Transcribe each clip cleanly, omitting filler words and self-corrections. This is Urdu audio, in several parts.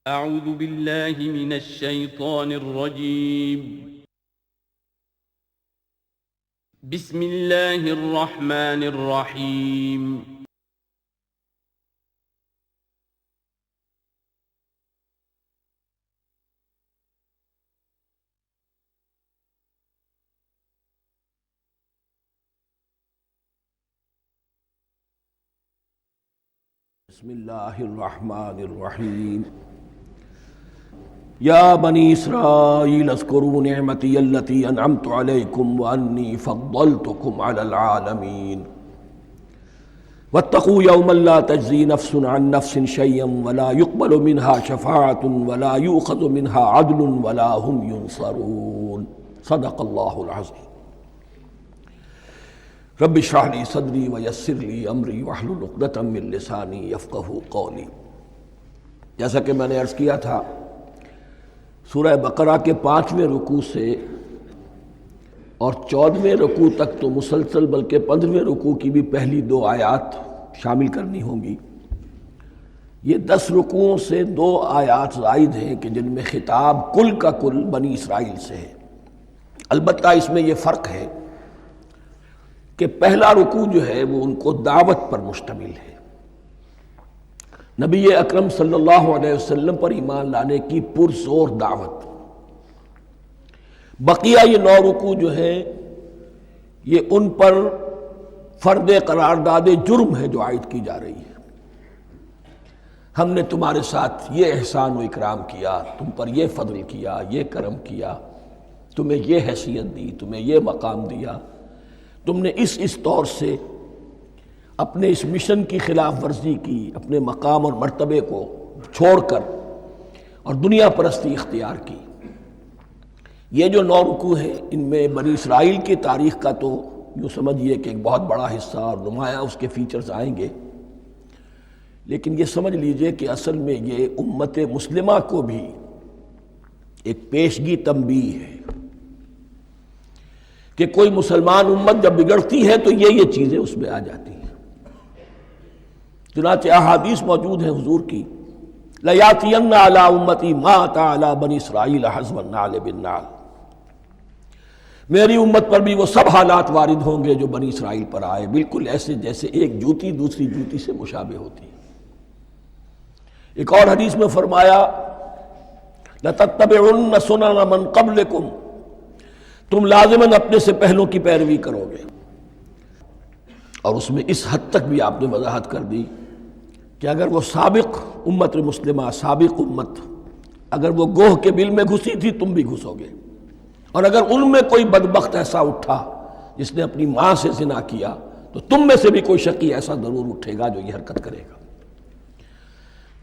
اعوذ باللہ من الشیطان الرجیم بسم اللہ الرحمن الرحیم بسم اللہ الرحمن الرحیم یا بنی اسرائیل اذکروا نعمتی التی انعمت علیکم وانی فضلتکم علی العالمین واتقوا یوما لا تجزی نفس عن نفس شیئا ولا يقبل منها شفاعة ولا یؤخذ منها عدل ولا هم ینصرون صدق اللہ العظیم رب اشرح لی صدری ویسر لی امری واحلل عقدۃ من لسانی یفقہوا قولی۔ جیسا کہ میں نے عرض کیا تھا، سورہ بقرہ کے 5ویں رکوع سے اور 14ویں رکوع تک تو مسلسل، بلکہ 15ویں رکوع کی بھی پہلی 2 آیات شامل کرنی ہوں گی۔ یہ 10 رکوعوں سے 2 آیات زائد ہیں کہ جن میں خطاب کل کا کل بنی اسرائیل سے ہے۔ البتہ اس میں یہ فرق ہے کہ پہلا رکوع جو ہے وہ ان کو دعوت پر مشتمل ہے، نبی اکرم صلی اللہ علیہ وسلم پر ایمان لانے کی پرزور دعوت۔ بقیہ یہ 9 رکوع جو ہیں یہ ان پر فرد قرارداد جرم ہے جو عائد کی جا رہی ہے۔ ہم نے تمہارے ساتھ یہ احسان و اکرام کیا، تم پر یہ فضل کیا، یہ کرم کیا، تمہیں یہ حیثیت دی، تمہیں یہ مقام دیا، تم نے اس طور سے اپنے اس مشن کی خلاف ورزی کی، اپنے مقام اور مرتبے کو چھوڑ کر اور دنیا پرستی اختیار کی۔ یہ جو 9 رکوع ہیں ان میں بنی اسرائیل کی تاریخ کا تو یوں سمجھیے کہ ایک بہت بڑا حصہ اور نمایاں اس کے فیچرز آئیں گے، لیکن یہ سمجھ لیجئے کہ اصل میں یہ امت مسلمہ کو بھی ایک پیشگی تنبیہ ہے کہ کوئی مسلمان امت جب بگڑتی ہے تو یہ چیزیں اس میں آ جاتی ہیں۔ چنانچہ احادیث موجود ہیں حضور کی، لَيَأْتِيَنَّ عَلَىٰ أُمَّتِي مَا أَتَىٰ عَلَىٰ بَنِي إِسْرَائِيلَ حَزْوَ النَّعْلِ بِالنَّعْلِ، میری امت پر بھی وہ سب حالات وارد ہوں گے جو بنی اسرائیل پر آئے، بالکل ایسے جیسے ایک جوتی دوسری جوتی سے مشابہ ہوتی ہے۔ ایک اور حدیث میں فرمایا لَتَتَّبِعُنَّ سُنَنَ مَنْ قَبْلِكُمْ، تم لازماً اپنے سے پہلوں کی پیروی کرو گے۔ اور اس میں اس حد تک بھی آپ نے وضاحت کر دی کہ اگر وہ سابق امت مسلمہ، سابق امت، اگر وہ گوہ کے بل میں گھسی تھی تم بھی گھسو گے، اور اگر ان میں کوئی بدبخت ایسا اٹھا جس نے اپنی ماں سے زنا کیا تو تم میں سے بھی کوئی شقی ایسا ضرور اٹھے گا جو یہ حرکت کرے گا۔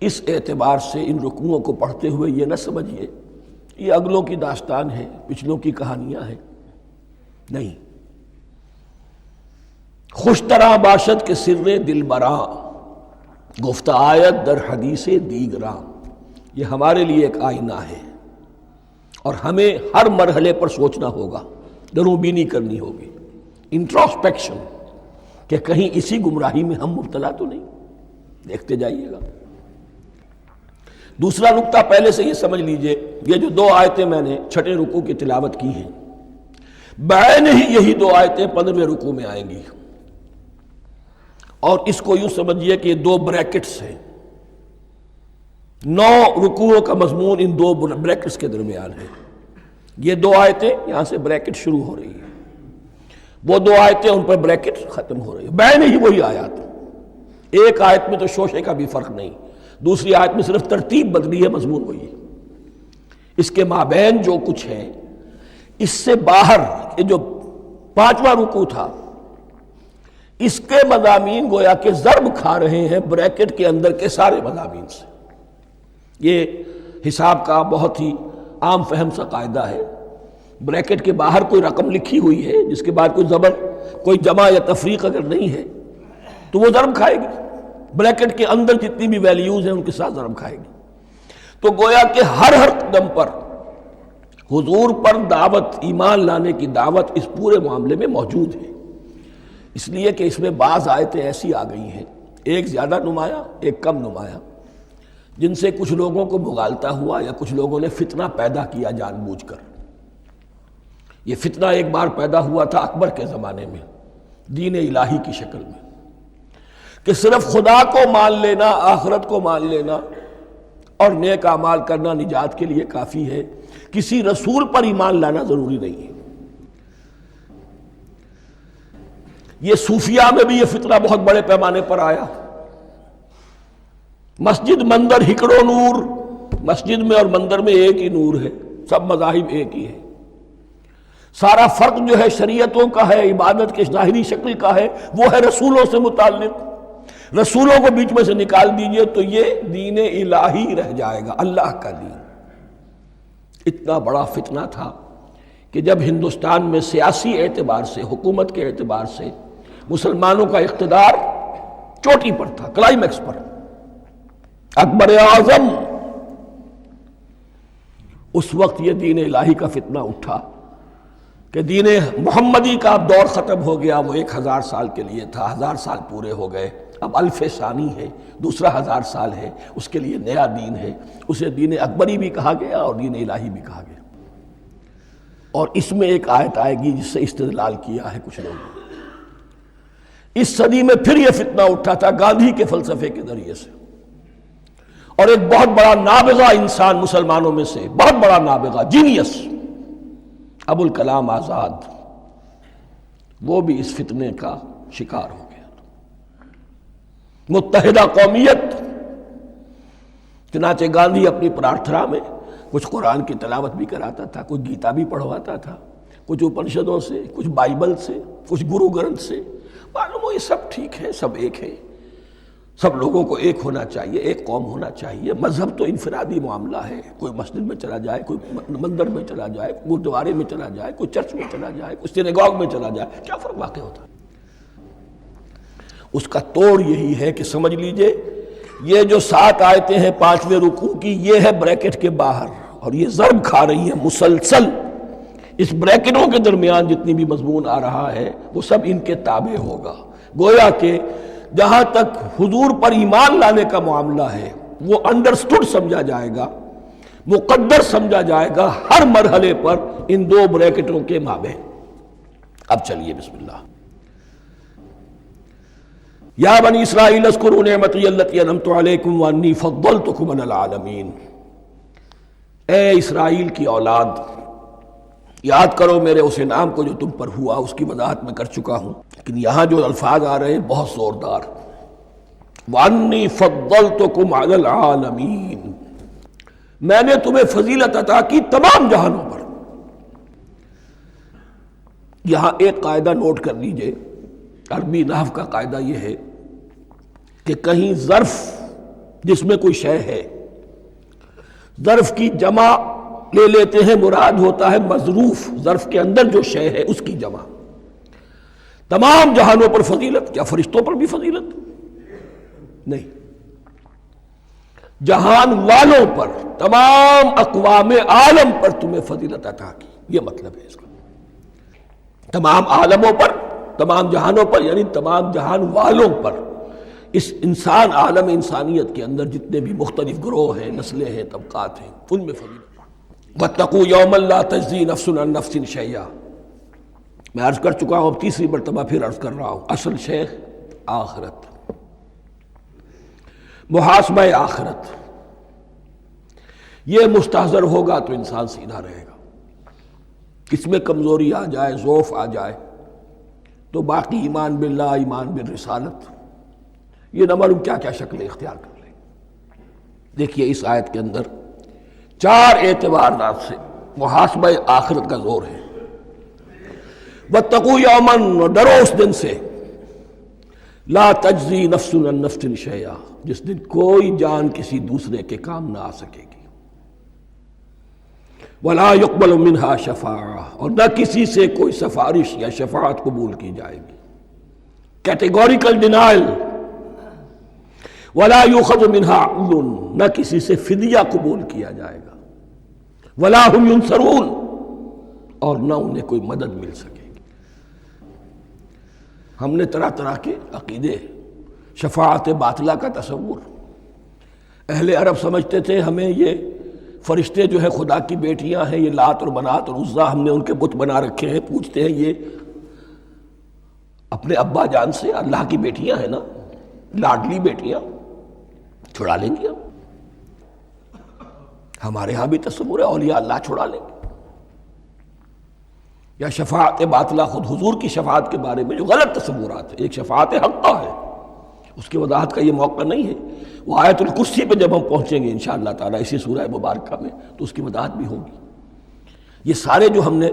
اس اعتبار سے ان رکوعوں کو پڑھتے ہوئے یہ نہ سمجھیے یہ اگلوں کی داستان ہے، پچھلوں کی کہانیاں ہیں، نہیں۔ خوش طرح باشد کے سر دل براں، گفت آیت در حدیث دیگراں، یہ ہمارے لیے ایک آئینہ ہے اور ہمیں ہر مرحلے پر سوچنا ہوگا، دروں بینی کرنی ہوگی، انٹروسپیکشن، کہ کہیں اسی گمراہی میں ہم مبتلا تو نہیں۔ دیکھتے جائیے گا۔ دوسرا نقطہ پہلے سے یہ سمجھ لیجئے، یہ جو 2 آیتیں میں نے 6 رکوع کی تلاوت کی ہیں، بعین ہی یہی 2 آیتیں 15ویں رکوع میں آئیں گی، اور اس کو یوں سمجھیے کہ یہ 2 بریکٹس ہیں۔ 9 رکوعوں کا مضمون ان 2 بریکٹس کے درمیان ہے۔ یہ 2 آیتیں یہاں سے بریکٹ شروع ہو رہی ہیں، وہ 2 آیتیں ان پر بریکٹ ختم ہو رہی ہیں، بعین ہی وہی آیات۔ ایک آیت میں تو شوشے کا بھی فرق نہیں، دوسری آیت میں صرف ترتیب بدلی ہے، مضمون وہی ہے۔ اس کے مابین جو کچھ ہے، اس سے باہر یہ جو 5واں رکوع تھا، اس کے مضامین گویا کہ ضرب کھا رہے ہیں بریکٹ کے اندر کے سارے مضامین سے۔ یہ حساب کا بہت ہی عام فہم سا قاعدہ ہے، بریکٹ کے باہر کوئی رقم لکھی ہوئی ہے جس کے بعد کوئی زبر، کوئی جمع یا تفریق اگر نہیں ہے تو وہ ضرب کھائے گی، بریکٹ کے اندر جتنی بھی ویلیوز ہیں ان کے ساتھ ضرب کھائے گی۔ تو گویا کہ ہر قدم پر حضور پر دعوت، ایمان لانے کی دعوت اس پورے معاملے میں موجود ہے، اس لیے کہ اس میں بعض آیتیں ایسی آ گئی ہیں، ایک زیادہ نمایاں ایک کم نمایاں، جن سے کچھ لوگوں کو بھگالتا ہوا یا کچھ لوگوں نے فتنہ پیدا کیا جان بوجھ کر۔ یہ فتنہ ایک بار پیدا ہوا تھا اکبر کے زمانے میں دین الہی کی شکل میں، کہ صرف خدا کو مان لینا، آخرت کو مان لینا اور نیک اعمال کرنا نجات کے لیے کافی ہے، کسی رسول پر ایمان لانا ضروری نہیں ہے۔ یہ صوفیہ میں بھی یہ فتنہ بہت بڑے پیمانے پر آیا۔ مسجد مندر ہکڑو نور، مسجد میں اور مندر میں ایک ہی نور ہے، سب مذاہب ایک ہی ہے، سارا فرق جو ہے شریعتوں کا ہے، عبادت کے ظاہری شکل کا ہے، وہ ہے رسولوں سے متعلق۔ رسولوں کو بیچ میں سے نکال دیجئے تو یہ دین الہی رہ جائے گا، اللہ کا دین۔ اتنا بڑا فتنہ تھا کہ جب ہندوستان میں سیاسی اعتبار سے، حکومت کے اعتبار سے مسلمانوں کا اقتدار چوٹی پر تھا، کلائمیکس پر، اکبر اعظم، اس وقت یہ دین الہی کا فتنہ اٹھا کہ دین محمدی کا اب دور ختم ہو گیا، وہ 1000 سال کے لیے تھا، 1000 سال پورے ہو گئے، اب الف ثانی ہے، دوسرا 1000 سال ہے، اس کے لیے نیا دین ہے، اسے دین اکبری بھی کہا گیا اور دین الہی بھی کہا گیا۔ اور اس میں ایک آیت آئے گی جس سے استدلال کیا ہے کچھ لوگوں نے۔ اس صدی میں پھر یہ فتنہ اٹھا تھا گاندھی کے فلسفے کے ذریعے سے، اور ایک بہت بڑا نابغہ انسان مسلمانوں میں سے، بہت بڑا نابغہ، جینیس، ابو الکلام آزاد، وہ بھی اس فتنے کا شکار ہو گیا۔ متحدہ قومیت، چنانچہ گاندھی اپنی پرارتھنا میں کچھ قرآن کی تلاوت بھی کراتا تھا، کچھ گیتا بھی پڑھواتا تھا، کچھ اپنشدوں سے، کچھ بائبل سے، کچھ گرو گرنتھ سے۔ معلوم ہو یہ سب ٹھیک ہے، سب ایک ہے، سب لوگوں کو ایک ہونا چاہیے، ایک قوم ہونا چاہیے۔ مذہب تو انفرادی معاملہ ہے، کوئی مسجد میں چلا جائے، کوئی مندر میں چلا جائے، کوئی گردوارے میں چلا جائے، کوئی چرچ میں چلا جائے، کوئی سینیگاگ میں چلا جائے، کیا فرق واقع ہوتا ہے؟ اس کا توڑ یہی ہے کہ سمجھ لیجئے یہ جو 7 آیتیں ہیں 5ویں رکوع کی، یہ ہے بریکٹ کے باہر، اور یہ ضرب کھا رہی ہے مسلسل۔ اس بریکٹوں کے درمیان جتنی بھی مضمون آ رہا ہے وہ سب ان کے تابع ہوگا۔ گویا کہ جہاں تک حضور پر ایمان لانے کا معاملہ ہے وہ انڈرسٹوڈ سمجھا جائے گا، مقدر سمجھا جائے گا ہر مرحلے پر ان 2 بریکٹوں کے مابین۔ اب چلیے بسم اللہ۔ یا بنی اسرائیل اذکروا نعمتی التی انعمت علیکم وانی فضلتکم علی العالمین۔ اے اسرائیل کی اولاد، یاد کرو میرے اس انعام کو جو تم پر ہوا، اس کی وضاحت میں کر چکا ہوں، لیکن یہاں جو الفاظ آ رہے ہیں بہت زوردار۔ وَأَنِّي فَضَّلْتُكُمْ عَلَى الْعَالَمِينَ، میں نے تمہیں فضیلت عطا کی تمام جہانوں پر۔ یہاں ایک قاعدہ نوٹ کر لیجئے، عربی نحو کا قاعدہ یہ ہے کہ کہیں ظرف جس میں کوئی شے ہے، ظرف کی جمع لے لیتے ہیں، مراد ہوتا ہے مظروف، ظرف کے اندر جو شے ہے اس کی جمع۔ تمام جہانوں پر فضیلت، کیا فرشتوں پر بھی فضیلت؟ نہیں، جہان والوں پر، تمام اقوام عالم پر تمہیں فضیلت عطا کی، یہ مطلب ہے اس کا۔ تمام عالموں پر، تمام جہانوں پر، یعنی تمام جہان والوں پر، اس انسان عالم انسانیت کے اندر جتنے بھی مختلف گروہ ہیں، نسلیں ہیں، طبقات ہیں، ان میں فضیلت۔ وَاتَّقُوا يَوْمًا لَا تَجْزِي نَفْسٌ عَن نَفْسٍ شَيْئًا، میں عرض کر چکا ہوں، اب تیسری مرتبہ پھر عرض کر رہا ہوں، اصل شیخ آخرت، محاسبہ آخرت، یہ مستحضر ہوگا تو انسان سیدھا رہے گا۔ کس میں کمزوری آ جائے، ضعف آ جائے تو باقی ایمان باللہ، ایمان بالرسالت، یہ نہ معلوم کیا کیا شکلیں اختیار کر لیں۔ دیکھیے اس آیت کے اندر 4 اعتبارات سے محاسبہ آخرت کا زور ہے۔ وَاتَّقُوا يَوْمًا، ڈرو اس دن سے، لا تجزی نفس عن نفس شیئا، جس دن کوئی جان کسی دوسرے کے کام نہ آ سکے گی، ولا يقبل منها شفاعہ، اور نہ کسی سے کوئی سفارش یا شفاعت قبول کی جائے گی، کیٹیگوریکل ڈینائل، ولا يؤخذ منها عدل، نہ کسی سے فدیہ قبول کیا جائے گا، ولا هم ينصرون، اور نہ انہیں کوئی مدد مل سکے گی۔ ہم نے طرح طرح کے عقیدے، شفاعت باطلہ کا تصور، اہل عرب سمجھتے تھے ہمیں یہ فرشتے جو ہے خدا کی بیٹیاں ہیں، یہ لات اور منات اور عزا ہم نے ان کے بت بنا رکھے ہیں، پوچھتے ہیں یہ اپنے ابا جان سے اللہ کی بیٹیاں ہیں نا، لاڈلی بیٹیاں، چھڑا لیں گے ہمارے ہاں بھی تصور ہے اولیاء اللہ چھڑا لیں گے، یا شفاعت باطلہ، خود حضور کی شفاعت کے بارے میں جو غلط تصورات ہیں، ایک شفاعت حقہ ہے، اس کی وضاحت کا یہ موقع نہیں ہے، وہ آیت الکرسی پہ جب ہم پہنچیں گے انشاءاللہ تعالیٰ اسی سورہ مبارکہ میں تو اس کی وضاحت بھی ہوگی۔ یہ سارے جو ہم نے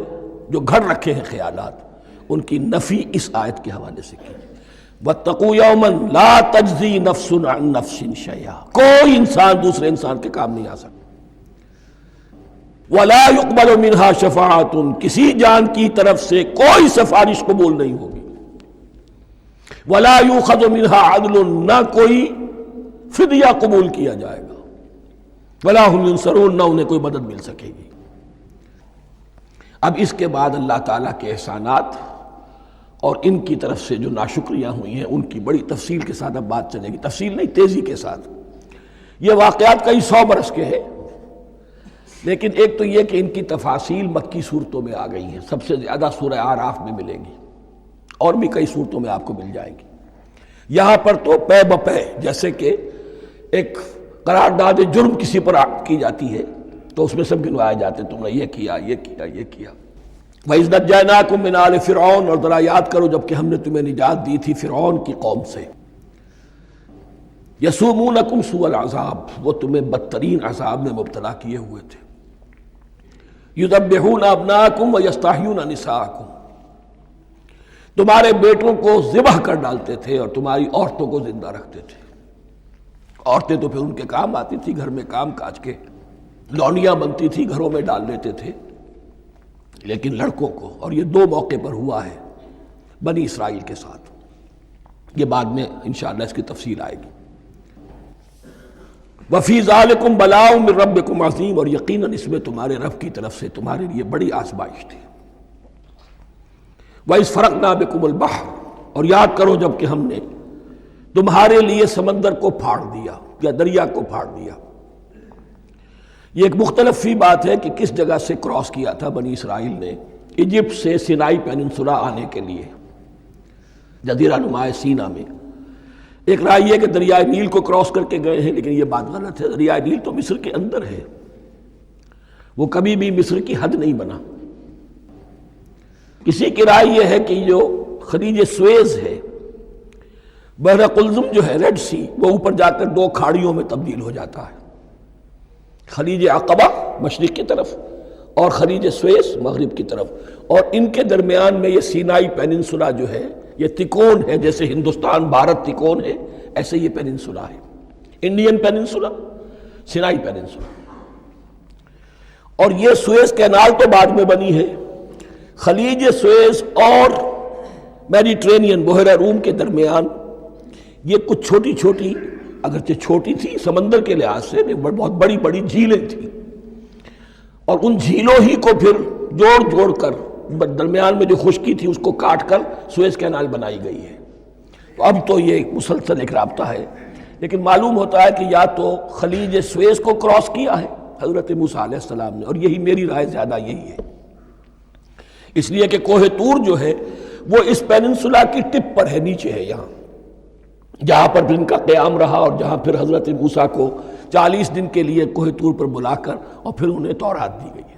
جو گھڑ رکھے ہیں خیالات، ان کی نفی اس آیت کے حوالے سے کی۔ وَاتَّقُوا يَوْمًا لَا تَجْزِي نَفْسٌ عَن نَفْسٍ شَيْئًا، کوئی انسان دوسرے انسان کے کام نہیں آ سکتا۔ وَلَا يُقْبَلُ مِنْهَا شَفَاعَةٌ، کسی جان کی طرف سے کوئی سفارش قبول نہیں ہوگی۔ وَلَا يُؤْخَذُ مِنْهَا عَدْلٌ، نہ کوئی فدیہ قبول کیا جائے گا۔ وَلَا هُمْ يُنصَرُونَ، نہ انہیں کوئی مدد مل سکے گی۔ اب اس کے بعد اللہ تعالیٰ کے احسانات اور ان کی طرف سے جو ناشکریاں ہوئی ہیں ان کی بڑی تفصیل کے ساتھ اب بات چلے گی، تفصیل نہیں تیزی کے ساتھ۔ یہ واقعات کئی 100 برس کے ہیں، لیکن ایک تو یہ کہ ان کی تفاصیل مکی صورتوں میں آ گئی ہیں، سب سے زیادہ سورہ اعراف میں ملیں گی، اور بھی کئی صورتوں میں آپ کو مل جائیں گی۔ یہاں پر تو پے بپے، جیسے کہ ایک قرارداد جرم کسی پر کی جاتی ہے تو اس میں سب گنوائے جاتے ہیں، تم نے یہ کیا، یہ کیا، یہ کیا۔ وَإِذْ نَجَّيْنَاكُم مِّنْ آلِ فِرْعَوْنَ، اور ذرا یاد کرو جب کہ ہم نے تمہیں نجات دی تھی فرعون کی قوم سے۔ يَسُومُونَكُمْ سُوءَ الْعَذَابِ، وہ تمہیں بدترین عذاب میں مبتلا کیے ہوئے تھے۔ يُذَبِّحُونَ أَبْنَاءَكُمْ وَيَسْتَحْيُونَ نِسَاءَكُمْ، تمہارے بیٹوں کو ذبح کر ڈالتے تھے اور تمہاری عورتوں کو زندہ رکھتے تھے۔ عورتیں تو پھر ان کے کام آتی تھی، گھر میں کام کاج کے لونیاں بنتی تھی، گھروں میں ڈال لیتے تھے، لیکن لڑکوں کو، اور یہ 2 موقع پر ہوا ہے بنی اسرائیل کے ساتھ، یہ بعد میں انشاءاللہ اس کی تفصیل آئے گی۔ وَفِي ذَلِكُمْ بَلَاءٌ مِّن رَبِّكُمْ عَظِيمٌ، اور یقیناً اس میں تمہارے رب کی طرف سے تمہارے لیے بڑی آزمائش تھی۔ وَإِذْ فَرَقْنَا بِكُمُ الْبَحْرَ، اور یاد کرو جب کہ ہم نے تمہارے لیے سمندر کو پھاڑ دیا یا دریا کو پھاڑ دیا۔ یہ ایک مختلف فی بات ہے کہ کس جگہ سے کراس کیا تھا بنی اسرائیل نے ایجپٹ سے سینائی پیننسولا آنے کے لیے، جزیرہ نما سینا میں۔ ایک رائے یہ کہ دریائے نیل کو کراس کر کے گئے ہیں، لیکن یہ بات غلط ہے، دریائے نیل تو مصر کے اندر ہے، وہ کبھی بھی مصر کی حد نہیں بنا۔ کسی کی رائے یہ ہے کہ جو خلیج سویز ہے، بحر قلزم جو ہے، ریڈ سی، وہ اوپر جا کر 2 کھاڑیوں میں تبدیل ہو جاتا ہے، خلیج عقبہ مشرق کی طرف اور خلیج سویس مغرب کی طرف، اور ان کے درمیان میں یہ سینائی پیننسولا جو ہے یہ تکون ہے، جیسے ہندوستان بھارت تکون ہے ایسے یہ پیننسولا ہے، انڈین پیننسولا، سینائی پیننسولا۔ اور یہ سویس کینال تو بعد میں بنی ہے، خلیج سویس اور میڈیٹرینین بحیرہ روم کے درمیان یہ کچھ چھوٹی چھوٹی، اگرچہ چھوٹی تھی سمندر کے لحاظ سے، بہت بڑی بڑی جھیلیں تھیں، اور ان جھیلوں ہی کو پھر جوڑ جوڑ کر درمیان میں جو خشکی تھی اس کو کاٹ کر سویس کینال بنائی گئی ہے۔ تو اب تو یہ ایک مسلسل ایک رابطہ ہے، لیکن معلوم ہوتا ہے کہ یا تو خلیج سویس کو کراس کیا ہے حضرت موسیٰ علیہ السلام نے، اور یہی میری رائے زیادہ یہی ہے، اس لیے کہ کوہ طور جو ہے وہ اس پیننسولا کی ٹپ پر ہے، نیچے ہے یہاں، جہاں پر ان کا قیام رہا، اور جہاں پھر حضرت موسیٰ کو 40 دن کے لیے کوہ طور پر بلا کر اور پھر انہیں تورات دی گئی ہے۔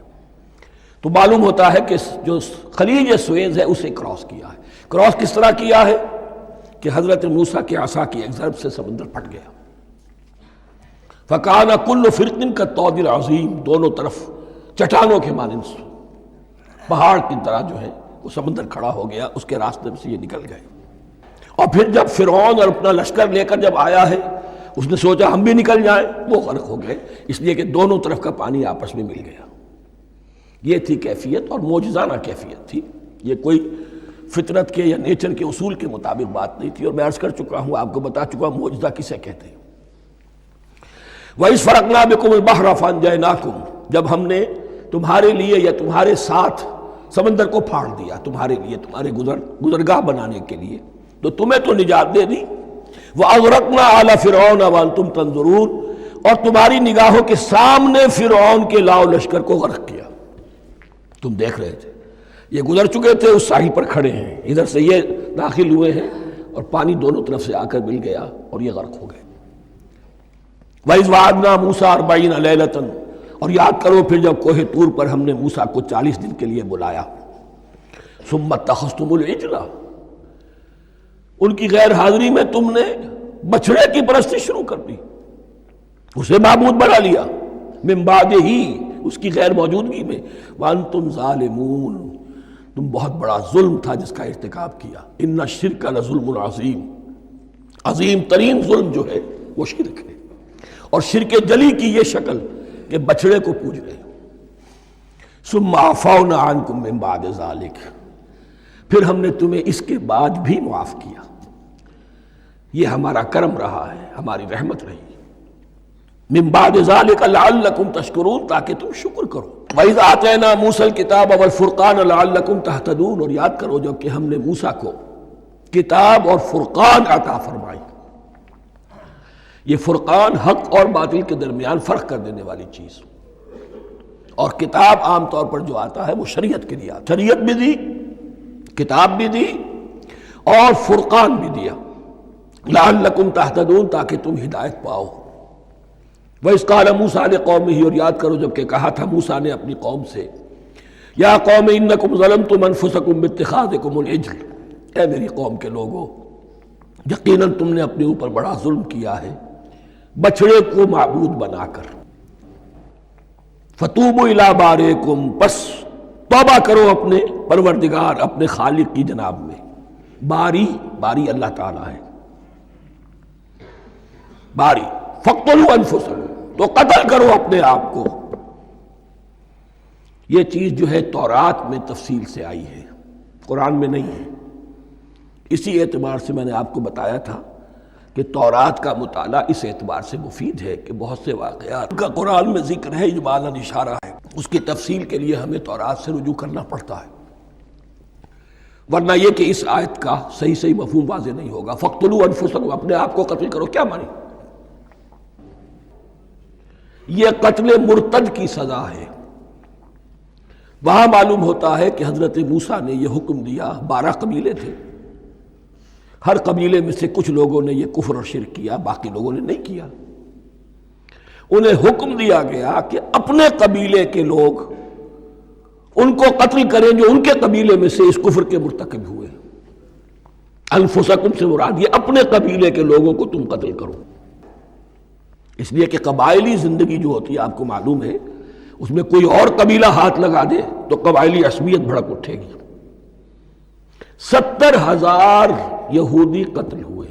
تو معلوم ہوتا ہے کہ جو خلیج سویز ہے اسے کراس کیا ہے۔ کراس کس طرح کیا ہے کہ حضرت موسیٰ کے عصا کی ایک ضرب سے سمندر پھٹ گیا، فَكَانَ كُلُّ فِرْقٍ كَالطَّوْدِ الْعَظِيمِ، دونوں طرف چٹانوں کے مانند پہاڑ کی طرح جو ہے وہ سمندر کھڑا ہو گیا، اس کے راستے سے یہ نکل گئے۔ اور پھر جب فرعون اور اپنا لشکر لے کر جب آیا ہے، اس نے سوچا ہم بھی نکل جائیں، وہ غرق ہو گئے، اس لیے کہ دونوں طرف کا پانی آپس میں مل گیا۔ یہ تھی کیفیت، اور معجزانہ کیفیت تھی، یہ کوئی فطرت کے یا نیچر کے اصول کے مطابق بات نہیں تھی، اور میں عرض کر چکا ہوں، آپ کو بتا چکا ہوں معجزہ کسے کہتے ہیں۔ وَإِذْ فَرَقْنَا بِكُمُ الْبَحْرَ فَأَنْجَيْنَاكُمْ، جب ہم نے تمہارے لیے یا تمہارے ساتھ سمندر کو پھاڑ دیا، تمہارے لیے، تمہارے گزرگاہ بنانے کے لیے، تو تمہیں تو نجات دے دی۔ وَأَغْرَقْنَا آلَ فِرْعَوْنَ وَأَنْتُمْ تَنظُرُونَ، اور تمہاری نگاہوں کے سامنے فرعون کے لاؤ لشکر کو غرق کیا. تم دیکھ رہے تھے، یہ گزر چکے تھے، اس ساحل پر کھڑے ہیں، ادھر سے یہ داخل ہوئے ہیں اور پانی دونوں طرف سے آ کر مل گیا اور یہ غرق ہو گئے. وَإِذْ وَعَدْنَا مُوسَىٰ 40 لَيْلَةً، اور یاد کرو پھر جب کوہ طور پر ہم نے موسیٰ کو 40 دن کے لیے بلایا. ثُمَّ اتَّخَذْتُمُ الْعِجْلَ، ان کی غیر حاضری میں تم نے بچھڑے کی پرستی شروع کر دی، اسے معبود بنا لیا. من بعدہ، اس کی غیر موجودگی میں. وَأَنْتُمْ ظَالِمُونَ، تم بہت بڑا ظلم تھا جس کا ارتکاب کیا. ان الشرک لظلم عظیم، عظیم ترین ظلم جو ہے وہ شرک ہے. اور شرک جلی کی یہ شکل کہ بچڑے کو پوج رہے. ثم عفونا عنکم من بعد ذلک، پھر ہم نے تمہیں اس کے بعد بھی معاف کیا. یہ ہمارا کرم رہا ہے، ہماری رحمت رہی. من بعد ذلک لعلکم تشکرون، تاکہ تم شکر کرو. وَإِذْ آتَيْنَا مُوسَى الْكِتَابَ وَالْفُرْقَانَ لَعَلَّكُمْ تَهْتَدُونَ، اور یاد کرو جب کہ ہم نے موسیٰ کو کتاب اور فرقان عطا فرمائی. یہ فرقان حق اور باطل کے درمیان فرق کر دینے والی چیز، اور کتاب عام طور پر جو آتا ہے وہ شریعت کے لیے آتا ہے. شریعت بھی دی، کتاب بھی دی، اور فرقان بھی دیا. لعلکم تہتدون، تاکہ تم ہدایت پاؤ. وَإِذْ قَالَ مُوسَىٰ لِقَوْمِهِ، اور یاد کرو جب کہ کہا تھا موسیٰ نے اپنی قوم سے، یا قوم انکم ظلمتم انفسکم باتخاذکم العجل، اے میری قوم کے لوگو، یقیناً تم نے اپنے اوپر بڑا ظلم کیا ہے بچڑے کو معبود بنا کر. فَتُوبُوا إِلَىٰ بَارِئِكُمْ، پس توبہ کرو اپنے پروردگار، اپنے خالق کی جناب میں. باری، باری اللہ تعالیٰ ہے. باری فَاقْتُلُوا أَنفُسَكُمْ، تو قتل کرو اپنے آپ کو. یہ چیز جو ہے تورات میں تفصیل سے آئی ہے، قرآن میں نہیں ہے. اسی اعتبار سے میں نے آپ کو بتایا تھا کہ تورات کا مطالعہ اس اعتبار سے مفید ہے کہ بہت سے واقعات کا قرآن میں ذکر ہے، اجمالاً اشارہ ہے، اس کی تفصیل کے لیے ہمیں تورات سے رجوع کرنا پڑتا ہے. ورنہ یہ کہ اس آیت کا صحیح مفہوم واضح نہیں ہوگا. فَاقْتُلُوا أَنفُسَكُمْ، اپنے آپ کو قتل کرو، کیا مانی؟ یہ قتل مرتد کی سزا ہے. وہاں معلوم ہوتا ہے کہ حضرت موسیٰ نے یہ حکم دیا. 12 قبیلے تھے، ہر قبیلے میں سے کچھ لوگوں نے یہ کفر اور شرک کیا، باقی لوگوں نے نہیں کیا. انہیں حکم دیا گیا کہ اپنے قبیلے کے لوگ ان کو قتل کریں جو ان کے قبیلے میں سے اس کفر کے مرتکب ہوئے. انفسکم سے مراد یہ اپنے قبیلے کے لوگوں کو تم قتل کرو. اس لیے کہ قبائلی زندگی جو ہوتی ہے آپ کو معلوم ہے، اس میں کوئی اور قبیلہ ہاتھ لگا دے تو قبائلی عصبیت بھڑک اٹھے گی. 70,000 یہودی قتل ہوئے.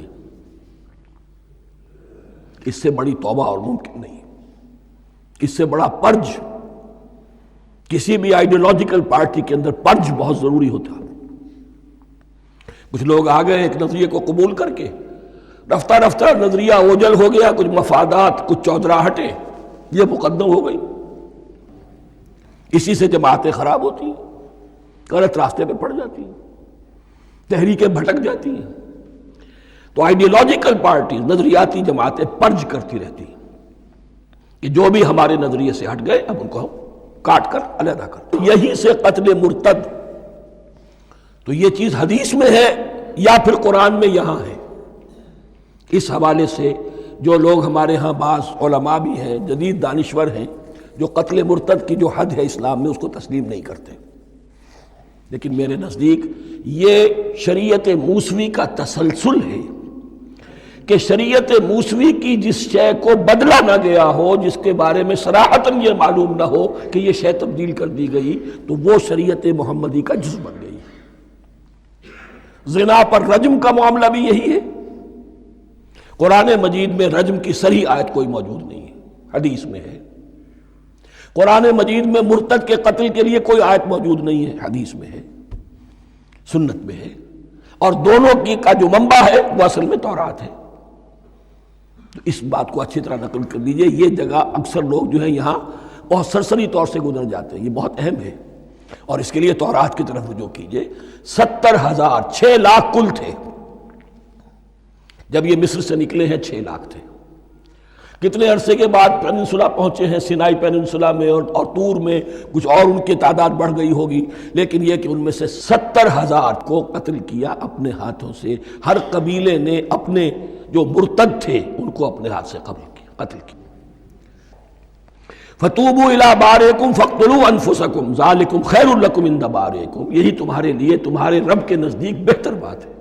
اس سے بڑی توبہ اور ممکن نہیں، اس سے بڑا پرج. کسی بھی آئیڈیولوجیکل پارٹی کے اندر پرج بہت ضروری ہوتا. کچھ لوگ آ گئے ایک نظریے کو قبول کر کے، رفتہ رفتہ نظریہ اوجل ہو گیا، کچھ مفادات، کچھ چودراہٹیں یہ مقدم ہو گئی. اسی سے جماعتیں خراب ہوتی ہیں، غلط راستے پہ پڑ جاتی ہیں، تحریکیں بھٹک جاتی ہیں. تو آئیڈیولوجیکل پارٹیز، نظریاتی جماعتیں پرج کرتی رہتی ہیں کہ جو بھی ہمارے نظریے سے ہٹ گئے اب ان کو ہم کاٹ کر علیحدہ کر. یہی سے قتل مرتد. تو یہ چیز حدیث میں ہے یا پھر قرآن میں یہاں ہے. اس حوالے سے جو لوگ ہمارے ہاں بعض علماء بھی ہیں، جدید دانشور ہیں، جو قتل مرتد کی جو حد ہے اسلام میں اس کو تسلیم نہیں کرتے. لیکن میرے نزدیک یہ شریعت موسوی کا تسلسل ہے کہ شریعت موسوی کی جس شے کو بدلا نہ گیا ہو، جس کے بارے میں صراحتاً یہ معلوم نہ ہو کہ یہ شے تبدیل کر دی گئی، تو وہ شریعت محمدی کا جز بن گئی. زنا پر رجم کا معاملہ بھی یہی ہے. قرآن مجید میں رجم کی صریح آیت کوئی موجود نہیں ہے، حدیث میں ہے. قرآن مجید میں مرتد کے قتل کے لیے کوئی آیت موجود نہیں ہے، حدیث میں ہے، سنت میں ہے. اور دونوں کی کا جو منبع ہے وہ اصل میں تورات ہے. تو اس بات کو اچھی طرح نقل کر دیجئے. یہ جگہ اکثر لوگ جو ہیں یہاں بہت سرسری طور سے گزر جاتے ہیں، یہ بہت اہم ہے. اور اس کے لیے تورات کی طرف رجوع کیجئے. 70,000، 6 لاکھ کل تھے. جب یہ مصر سے نکلے ہیں 6 لاکھ تھے. کتنے عرصے کے بعد پیننسولا پہنچے ہیں، سینائی پیننسولا میں اور طور میں، کچھ اور ان کی تعداد بڑھ گئی ہوگی، لیکن یہ کہ ان میں سے 70,000 کو قتل کیا اپنے ہاتھوں سے۔ ہر قبیلے نے اپنے جو مرتد تھے ان کو اپنے ہاتھ سے قتل کیا۔ فَتُوبُوا إِلَىٰ بَارِئِكُمْ فَاقْتُلُوا أَنفُسَكُمْ ذَلِكُمْ خَيْرٌ لَكُمْ عِندَ بَارِئِكُمْ، یہی تمہارے لیے تمہارے رب کے نزدیک بہتر بات ہے۔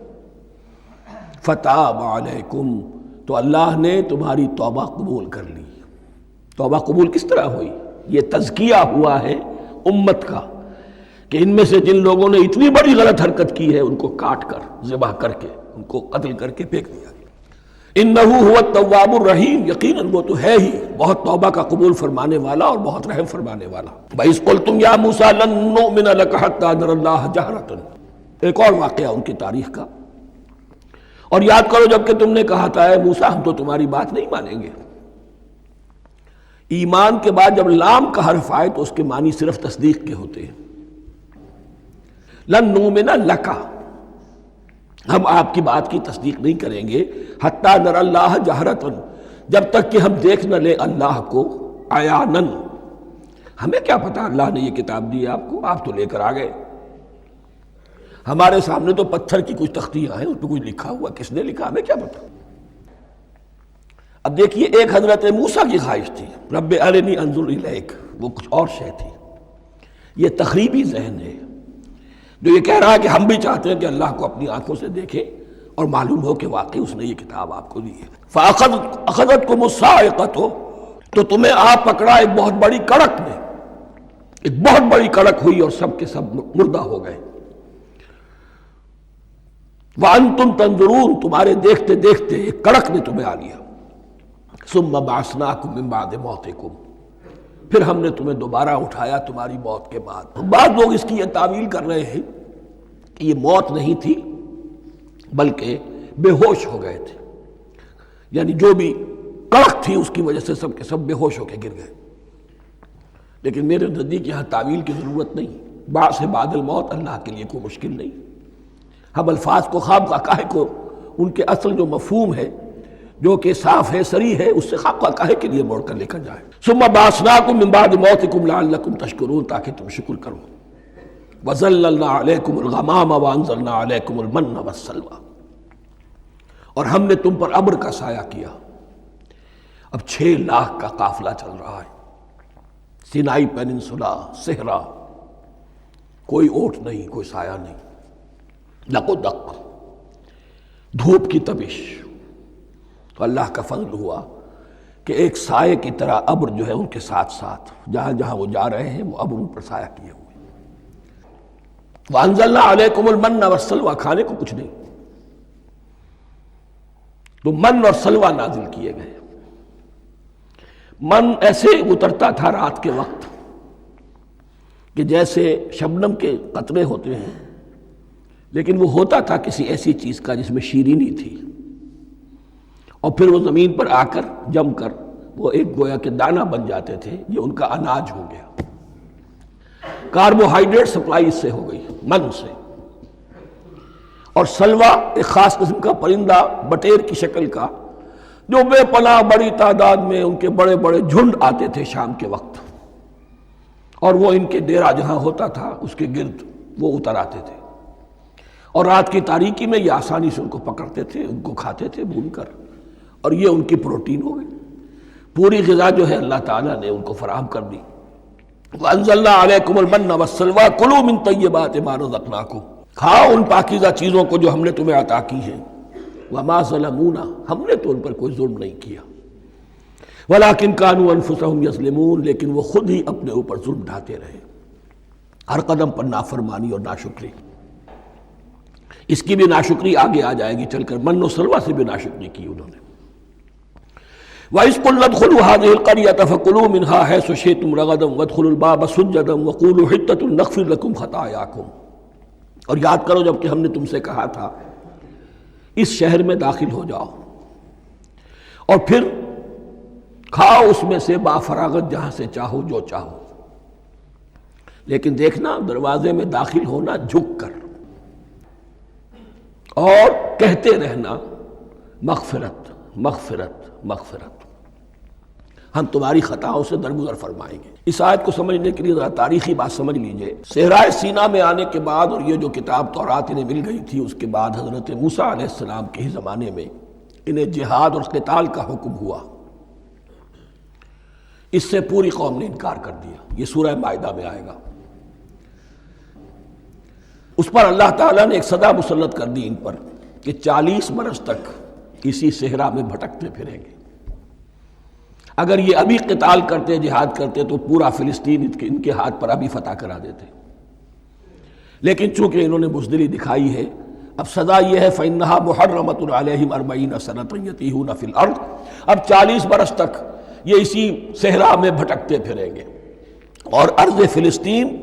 فَتَابَ عَلَيْكُمْ، تو اللہ نے تمہاری توبہ قبول کر لی۔ توبہ قبول کس طرح ہوئی؟ یہ تزکیہ ہوا ہے امت کا کہ ان میں سے جن لوگوں نے اتنی بڑی غلط حرکت کی ہے ان کو کاٹ کر، ذبح کر کے، ان کو قتل کر کے پھینک دیا۔ انہ هو التواب الرحیم، یقیناً وہ تو ہے ہی بہت توبہ کا قبول فرمانے والا اور بہت رحم فرمانے والا۔ وَإِذْ قُلْتُمْ يَا مُوسَىٰ لَن نُّؤْمِنَ لَكَ حَتَّىٰ نَرَى اللَّهَ جَهْرَةً، ایک اور واقعہ ان کی تاریخ کا۔ اور یاد کرو جب کہ تم نے کہا تھا اے موسیٰ ہم تو تمہاری بات نہیں مانیں گے۔ ایمان کے بعد جب لام کا حرف آئے تو اس کے معنی صرف تصدیق کے ہوتے ہیں۔ لن نؤمن لک، ہم آپ کی بات کی تصدیق نہیں کریں گے، حتی نری اللہ جہرۃ، جب تک کہ ہم دیکھ نہ لیں اللہ کو عیاناً۔ ہمیں کیا پتا اللہ نے یہ کتاب دی آپ کو، آپ تو لے کر آ گئے، ہمارے سامنے تو پتھر کی کچھ تختیاں ہیں، اس پہ کچھ لکھا ہوا، کس نے لکھا ہمیں کیا پتا۔ اب دیکھیے ایک حضرت موسیٰ کی خواہش تھی رب ارنی انظر الیک، وہ کچھ اور شے تھی۔ یہ تخریبی ذہن ہے جو یہ کہہ رہا ہے کہ ہم بھی چاہتے ہیں کہ اللہ کو اپنی آنکھوں سے دیکھیں اور معلوم ہو کہ واقعی اس نے یہ کتاب آپ کو دی ہے۔ فَأَخَذَتْكُمُ الصَّاعِقَةُ، تو تمہیں آپ پکڑا ایک بہت بڑی کڑک نے، ایک بہت بڑی کڑک ہوئی اور سب کے سب مردہ ہو گئے۔ وَأَنْتُمْ تَنظُرُونَ، تمہارے دیکھتے دیکھتے ایک کڑک نے تمہیں آ لیا۔ ثُمَّ بَعَثْنَاكُم مِّن بَعْدِ مَوْتِكُمْ، پھر ہم نے تمہیں دوبارہ اٹھایا تمہاری موت کے بعد۔ بعض لوگ اس کی یہ تعویل کر رہے ہیں کہ یہ موت نہیں تھی بلکہ بے ہوش ہو گئے تھے، یعنی جو بھی کڑک تھی اس کی وجہ سے سب کے سب بے ہوش ہو کے گر گئے۔ لیکن میرے نزدیک یہاں تعویل کی ضرورت نہیں، بعث بعد الموت اللہ کے لیے کوئی مشکل نہیں۔ ہم الفاظ کو خواب کاہے کو ان کے اصل جو مفہوم ہے جو کہ صاف ہے صریح ہے اس سے خواب کاہے کے لیے موڑ کر لے کر جائیں۔ ثم بعثناکم من بعد موتکم لعلکم تشکرون، تاکہ تم شکر کرو۔ وظللنا علیکم الغمام وانزلنا علیکم المن والسلوى، اور ہم نے تم پر ابر کا سایہ کیا۔ اب 6 لاکھ کا قافلہ چل رہا ہے، سینائی پیننسولا، صحرا، کوئی اونٹ نہیں، کوئی سایہ نہیں، دق و دق، دھوپ کی تپش۔ تو اللہ کا فضل ہوا کہ ایک سائے کی طرح ابر جو ہے ان کے ساتھ ساتھ جہاں جہاں وہ جا رہے ہیں وہ ابر ان پر سایہ کیے ہوئے۔ وَأَنزَلْنَا عَلَيْكُمُ الْمَنَّ وَالسَّلْوَىٰ، کھانے کو کچھ نہیں، تو من اور سلوہ نازل کیے گئے۔ من ایسے اترتا تھا رات کے وقت کہ جیسے شبنم کے قطرے ہوتے ہیں، لیکن وہ ہوتا تھا کسی ایسی چیز کا جس میں شیرینی تھی، اور پھر وہ زمین پر آ کر جم کر وہ ایک گویا کے دانہ بن جاتے تھے، یہ ان کا اناج ہو گیا۔ کاربوہائیڈریٹ سپلائی اس سے ہو گئی، من سے۔ اور سلوہ ایک خاص قسم کا پرندہ بٹیر کی شکل کا جو بے پناہ بڑی تعداد میں ان کے بڑے بڑے جھنڈ آتے تھے شام کے وقت، اور وہ ان کے ڈیرا جہاں ہوتا تھا اس کے گرد وہ اتر آتے تھے، اور رات کی تاریکی میں یہ آسانی سے ان کو پکڑتے تھے، ان کو کھاتے تھے بھون کر، اور یہ ان کی پروٹین ہو گئی۔ پوری غذا جو ہے اللہ تعالیٰ نے ان کو فراہم کر دی۔ وَأَنزَلْنَا عَلَيْكُمُ الْمَنَّ وَالسَّلْوَىٰ كُلُوا مِن طَيِّبَاتِ مَا رَزَقْنَاكُمْ، کھاؤ ان پاکیزہ چیزوں کو جو ہم نے تمہیں عطا کی ہیں۔ وَمَا ظَلَمُونَا، ہم نے تو ان پر کوئی ظلم نہیں کیا۔ وَلَٰكِن كَانُوا أَنفُسَهُمْ يَظْلِمُونَ، لیکن وہ خود ہی اپنے اوپر ظلم ڈھاتے رہے، ہر قدم پر نافرمانی اور ناشکری۔ اس کی بھی ناشکری آگے آ جائے گی چل کر، من و سلوہ سے بھی ناشکری کی انہوں نے۔ وَإِذْ قُلْنَا ادْخُلُوا هَٰذِهِ الْقَرْيَةَ فَكُلُوا مِنْهَا حَيْثُ شِئْتُمْ رَغَدًا وَادْخُلُوا الْبَابَ سُجَّدًا وَقُولُوا حِطَّةٌ نَغْفِرْ لَكُمْ خَطَايَاكُمْ، اور یاد کرو جب کہ ہم نے تم سے کہا تھا اس شہر میں داخل ہو جاؤ اور پھر کھاؤ اس میں سے بافراغت جہاں سے چاہو جو چاہو، لیکن دیکھنا دروازے میں داخل ہونا جھک کر، اور کہتے رہنا مغفرت مغفرت مغفرت۔ ہم تمہاری خطاؤں سے درگزر فرمائیں گے۔ اس آیت کو سمجھنے کے لیے ذرا تاریخی بات سمجھ لیجئے۔ صحرائے سینا میں آنے کے بعد اور یہ جو کتاب تورات انہیں مل گئی تھی، اس کے بعد حضرت موسیٰ علیہ السلام کے ہی زمانے میں انہیں جہاد اور قتال کا حکم ہوا۔ اس سے پوری قوم نے انکار کر دیا۔ یہ سورہ مائدہ میں آئے گا۔ اس پر اللہ تعالیٰ نے ایک سزا مسلط کر دی ان پر کہ 40 برس تک اسی صحرا میں بھٹکتے پھریں گے۔ اگر یہ ابھی قتال کرتے، جہاد کرتے، تو پورا فلسطین ان کے ہاتھ پر ابھی فتح کرا دیتے، لیکن چونکہ انہوں نے بزدلی دکھائی ہے، اب سزا یہ ہے فَإِنَّهَا مُحَرَّمَةٌ عَلَيْهِمْ 40 سَنَةً يَتِيهُونَ فِي الْأَرْضِ۔ اب 40 برس تک یہ اسی صحرا میں بھٹکتے پھریں گے، اور ارض فلسطین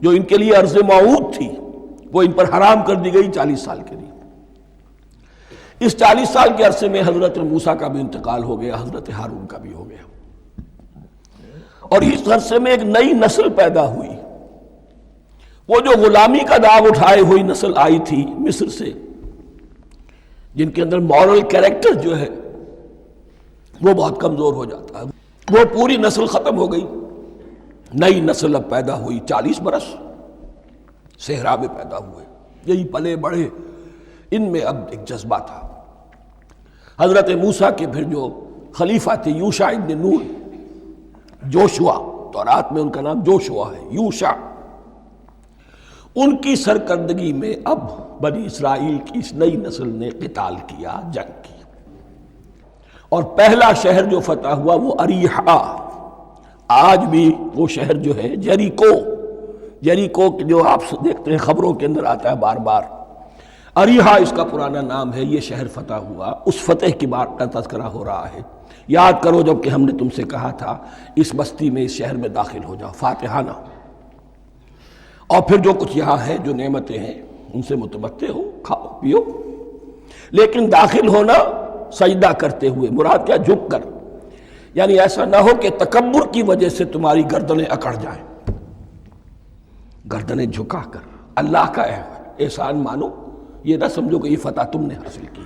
جو ان کے لیے ارض موعود تھی وہ ان پر حرام کر دی گئی 40 سال کے لیے۔ اس 40 سال کے عرصے میں حضرت موسیٰ کا بھی انتقال ہو گیا، حضرت ہارون کا بھی ہو گیا، اور اس عرصے میں ایک نئی نسل پیدا ہوئی۔ وہ جو غلامی کا داغ اٹھائے ہوئی نسل آئی تھی مصر سے، جن کے اندر مورل کیریکٹر جو ہے وہ بہت کمزور ہو جاتا ہے، وہ پوری نسل ختم ہو گئی۔ نئی نسل اب پیدا ہوئی، 40 برس صحرا میں پیدا ہوئے، یہی پلے بڑھے، ان میں اب ایک جذبہ تھا۔ حضرت موسیٰ کے پھر جو خلیفہ تھے یوشع ابن نون، جوشوا، تورات میں ان کا نام جوشوا ہے، یوشع، ان کی سرکردگی میں اب بنی اسرائیل کی اس نئی نسل نے قتال کیا، جنگ کی، اور پہلا شہر جو فتح ہوا وہ اریحا۔ آج بھی وہ شہر جو ہے جیریکو جو آپ دیکھتے ہیں خبروں کے اندر آتا ہے بار بار، اریحا اس کا پرانا نام ہے۔ یہ شہر فتح ہوا، اس فتح کی بات کا تذکرہ ہو رہا ہے۔ یاد کرو جب کہ ہم نے تم سے کہا تھا اس بستی میں، اس شہر میں داخل ہو جاؤ فاتحانہ، اور پھر جو کچھ یہاں ہے، جو نعمتیں ہیں، ان سے متمتع ہو، کھاؤ پیو، لیکن داخل ہونا سجدہ کرتے ہوئے، مراد کیا؟ جھک کر، یعنی ایسا نہ ہو کہ تکبر کی وجہ سے تمہاری گردنیں اکڑ جائیں، گردنیں جھکا کر اللہ کا احسان مانو، یہ نہ سمجھو کہ یہ فتح تم نے حاصل کی۔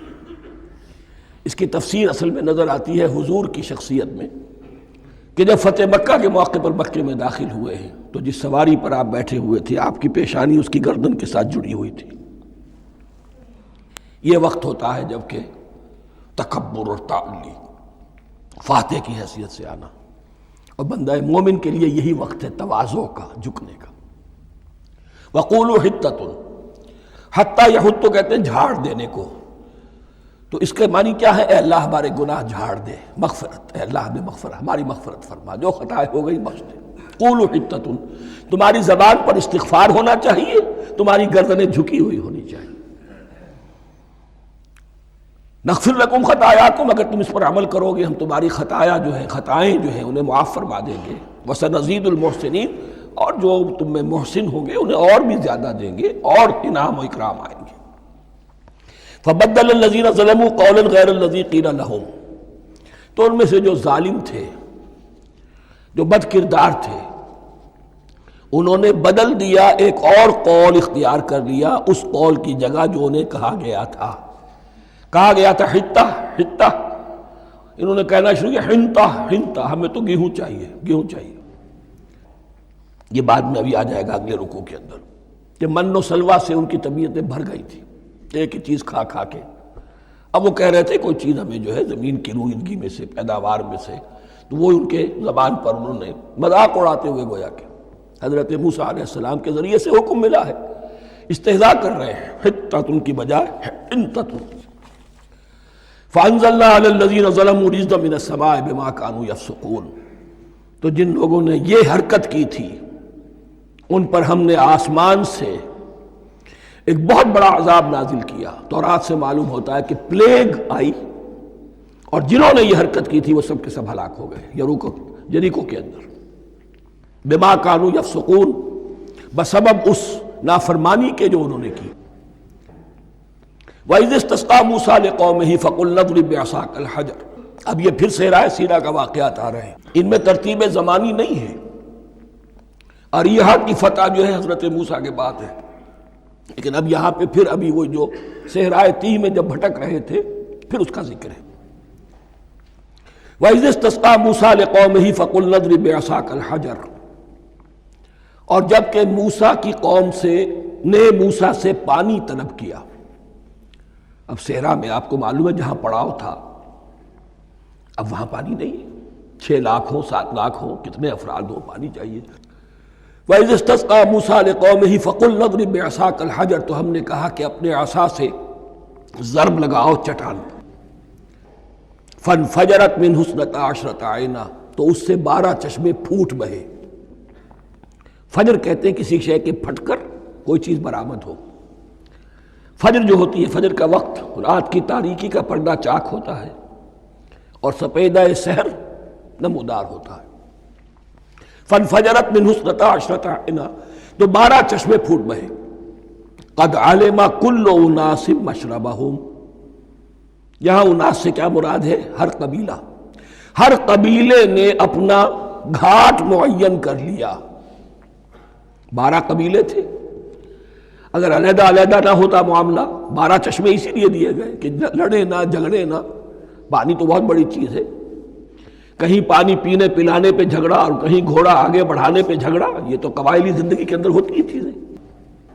اس کی تفسیر اصل میں نظر آتی ہے حضور کی شخصیت میں، کہ جب فتح مکہ کے موقع پر مکے میں داخل ہوئے ہیں تو جس سواری پر آپ بیٹھے ہوئے تھے، آپ کی پیشانی اس کی گردن کے ساتھ جڑی ہوئی تھی۔ یہ وقت ہوتا ہے جب کہ تکبر اور تعلی، فاتح کی حیثیت سے آنا، اور بندہ مومن کے لیے یہی وقت ہے تواضع کا، جھکنے کا۔ وَقُولُوا حِطَّةٌ، حتیٰ یحط تو کہتے ہیں جھاڑ دینے کو، تو اس کے معنی کیا ہے؟ اے اللہ ہمارے گناہ جھاڑ دے، مغفرت، اے اللہ ہمیں مغفرت، ہماری مغفرت فرما، جو خطائیں ہو گئی بخش دے۔ قولوا حطۃ، تمہاری زبان پر استغفار ہونا چاہیے، تمہاری گردنیں جھکی ہوئی ہونی چاہیے۔ نغفر لکم خطایاکم، اگر تم اس پر عمل کرو گے ہم تمہاری خطائیں جو ہیں انہیں معاف فرما دیں گے۔ وسنزید المحسنین، اور جو تم میں محسن ہوں گے انہیں اور بھی زیادہ دیں گے، اور انعام و اکرام آئیں گے۔ فبدل الذین ظلموا قولا غیر الذی قیل لہم، تو ان میں سے جو ظالم تھے، جو بد کردار تھے، انہوں نے بدل دیا، ایک اور قول اختیار کر لیا اس قول کی جگہ جو انہیں کہا گیا تھا حتہ حتہ، انہوں نے کہنا شروع کیا حنطہ حنطہ، ہمیں تو گیہوں چاہیے۔ یہ بعد میں ابھی آ جائے گا اگلے رکوع کے اندر، کہ من و سلوہ سے ان کی طبیعتیں بھر گئی تھی، ایک ہی چیز کھا کے۔ اب وہ کہہ رہے تھے کوئی چیز ہمیں جو ہے زمین کی روئندگی میں سے، پیداوار میں سے، تو وہ ان کے زبان پر انہوں نے مذاق اڑاتے ہوئے گویا کہ حضرت موسیٰ علیہ السلام کے ذریعے سے حکم ملا ہے، استہزاء کر رہے ہیں، حطۃ کی بجائے حنطۃ۔ فانزلنا علی الذین ظلموا رجزا من السماء بما كانوا یفسقون، تو جن لوگوں نے یہ حرکت کی تھی ان پر ہم نے آسمان سے ایک بہت بڑا عذاب نازل کیا۔ تورات سے معلوم ہوتا ہے کہ پلیگ آئی، اور جنہوں نے یہ حرکت کی تھی وہ سب کے سب ہلاک ہو گئے جریکو کے اندر، بما كانوا یفسقون، بسبب اس نافرمانی کے جو انہوں نے کی۔ وَإِذِ اسْتَسْقَىٰ مُوسَىٰ لِقَوْمِهِ فَقُلْنَا اضْرِب بِّعَصَاكَ الْحَجَرَ، اب یہ پھر صحرائے سینا کا واقعات آ رہے ہیں، ان میں ترتیب زمانی نہیں ہے۔ اریحا کی فتح جو ہے حضرت موسیٰ کے بعد ہے، لیکن اب یہاں پہ پھر ابھی وہ جو صحرائے تیہ میں جب بھٹک رہے تھے پھر اس کا ذکر ہے۔ وَإِذِ اسْتَسْقَىٰ مُوسَىٰ لِقَوْمِهِ فَقُلْنَا اضْرِب بِّعَصَاكَ الْحَجَرَ، اور جب کہ موسیٰ کی قوم نے موسیٰ سے پانی طلب کیا. اب صحرا میں آپ کو معلوم ہے جہاں پڑاؤ تھا اب وہاں پانی نہیں ہے. 6 لاکھ ہو 7 لاکھ ہو کتنے افراد ہو پانی چاہیے. وَإِذِ اسْتَسْقَىٰ مُوسَىٰ لِقَوْمِهِ فَقُلْنَا اضْرِب بِّعَصَاكَ الْحَجَرَ، تو ہم نے کہا کہ اپنے عصا سے ضرب لگاؤ چٹان پر. فَانْفَجَرَتْ مِنْهُ اثْنَتَا عَشْرَةَ عَيْنًا، تو اس سے 12 چشمے پھوٹ بہے. فجر کہتے ہیں کسی شے کے پھٹ کر کوئی چیز برآمد ہو. فجر جو ہوتی ہے، فجر کا وقت رات کی تاریکی کا پردہ چاک ہوتا ہے اور سپیدہ سحر نمودار ہوتا ہے. فَانْفَجَرَتْ مِنْهُ اثْنَتَا عَشْرَةَ عَيْنًا، تو 12 چشمے پھوٹ بہے. قَدْ عَلِمَ كُلُّ أُنَاسٍ مَشْرَبَهُمْ، یہاں اناس سے کیا مراد ہے؟ ہر قبیلہ. ہر قبیلے نے اپنا گھاٹ معین کر لیا. 12 قبیلے تھے، اگر علیحدہ علیحدہ نہ ہوتا معاملہ. 12 چشمے اسی لیے دیے گئے کہ لڑے نہ جھگڑے نہ. پانی تو بہت بڑی چیز ہے، کہیں پانی پینے پلانے پہ جھگڑا اور کہیں گھوڑا آگے بڑھانے پہ جھگڑا، یہ تو قبائلی زندگی کے اندر ہوتی ہی چیزیں.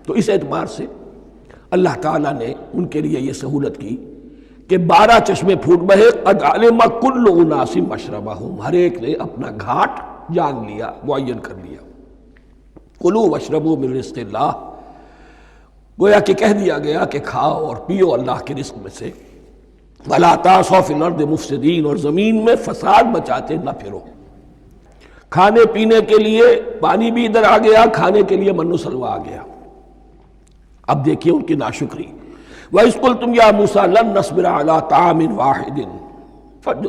تو اس اعتبار سے اللہ تعالیٰ نے ان کے لیے یہ سہولت کی کہ 12 چشمے پھوٹ بہے. قد علم کل اناس مشربہم، ہر ایک نے اپنا گھاٹ جان لیا، معین کر لیا. کلوا واشربوا من رزق اللہ، گویا کہ کہہ دیا گیا کہ کھاؤ اور پیو اللہ کے رزق میں سے. ولا تعثوا فی الارض مفسدین، اور زمین میں فساد مچاتے نہ پھرو. کھانے پینے کے لیے پانی بھی ادھر آ گیا، کھانے کے لیے من و سلوہ آ گیا. اب دیکھیے ان کی ناشکری. وَإِذْ قُلْتُمْ يَا مُوسَىٰ لَن نَّصْبِرَ عَلَىٰ طَعَامٍ وَاحِدٍ،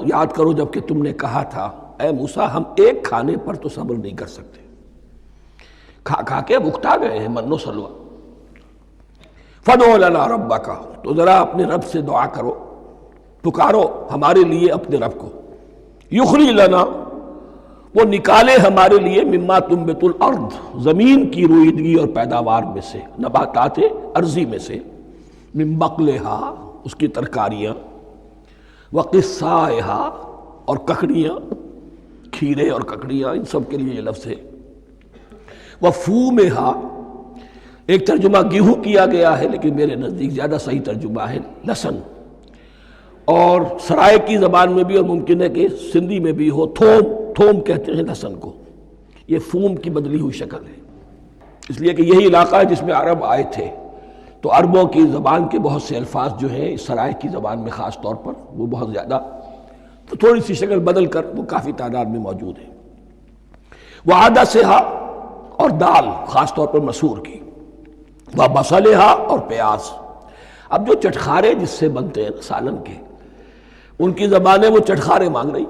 یاد کرو جب کہ تم نے کہا تھا اے موسیٰ ہم ایک کھانے پر تو صبر نہیں کر سکتے. کھا کھا کے بکتا گئے ہیں من و سلوہ. فَادْعُ لَنَا رَبَّكَ، تو ذرا اپنے رب سے دعا کرو، پکارو ہمارے لیے اپنے رب کو. یخرج لنا، وہ نکالے ہمارے لیے مما تنبت الارض، زمین کی رویدگی اور پیداوار میں سے، نباتات ارضی میں سے. من بقلہا، اس کی ترکاریاں، وقصائہا، اور ککڑیاں، کھیرے اور ککڑیاں، ان سب کے لیے یہ لفظ ہے. وفومہا، ایک ترجمہ گیہوں کیا گیا ہے لیکن میرے نزدیک زیادہ صحیح ترجمہ ہے لہسن. اور سرائے کی زبان میں بھی، اور ممکن ہے کہ سندھی میں بھی ہو، تھوم کہتے ہیں لہسن کو. یہ فوم کی بدلی ہوئی شکل ہے، اس لیے کہ یہی علاقہ ہے جس میں عرب آئے تھے. تو عربوں کی زبان کے بہت سے الفاظ جو ہیں اس سرائے کی زبان میں خاص طور پر وہ بہت زیادہ، تو تھوڑی سی شکل بدل کر وہ کافی تعداد میں موجود ہے. وعدسہا، اور دال خاص طور پر مسور کی. وبصلہا، اور پیاز. اب جو چٹخارے جس سے بنتے ہیں سالن کے، ان کی زبانیں وہ چٹخارے مانگ رہی.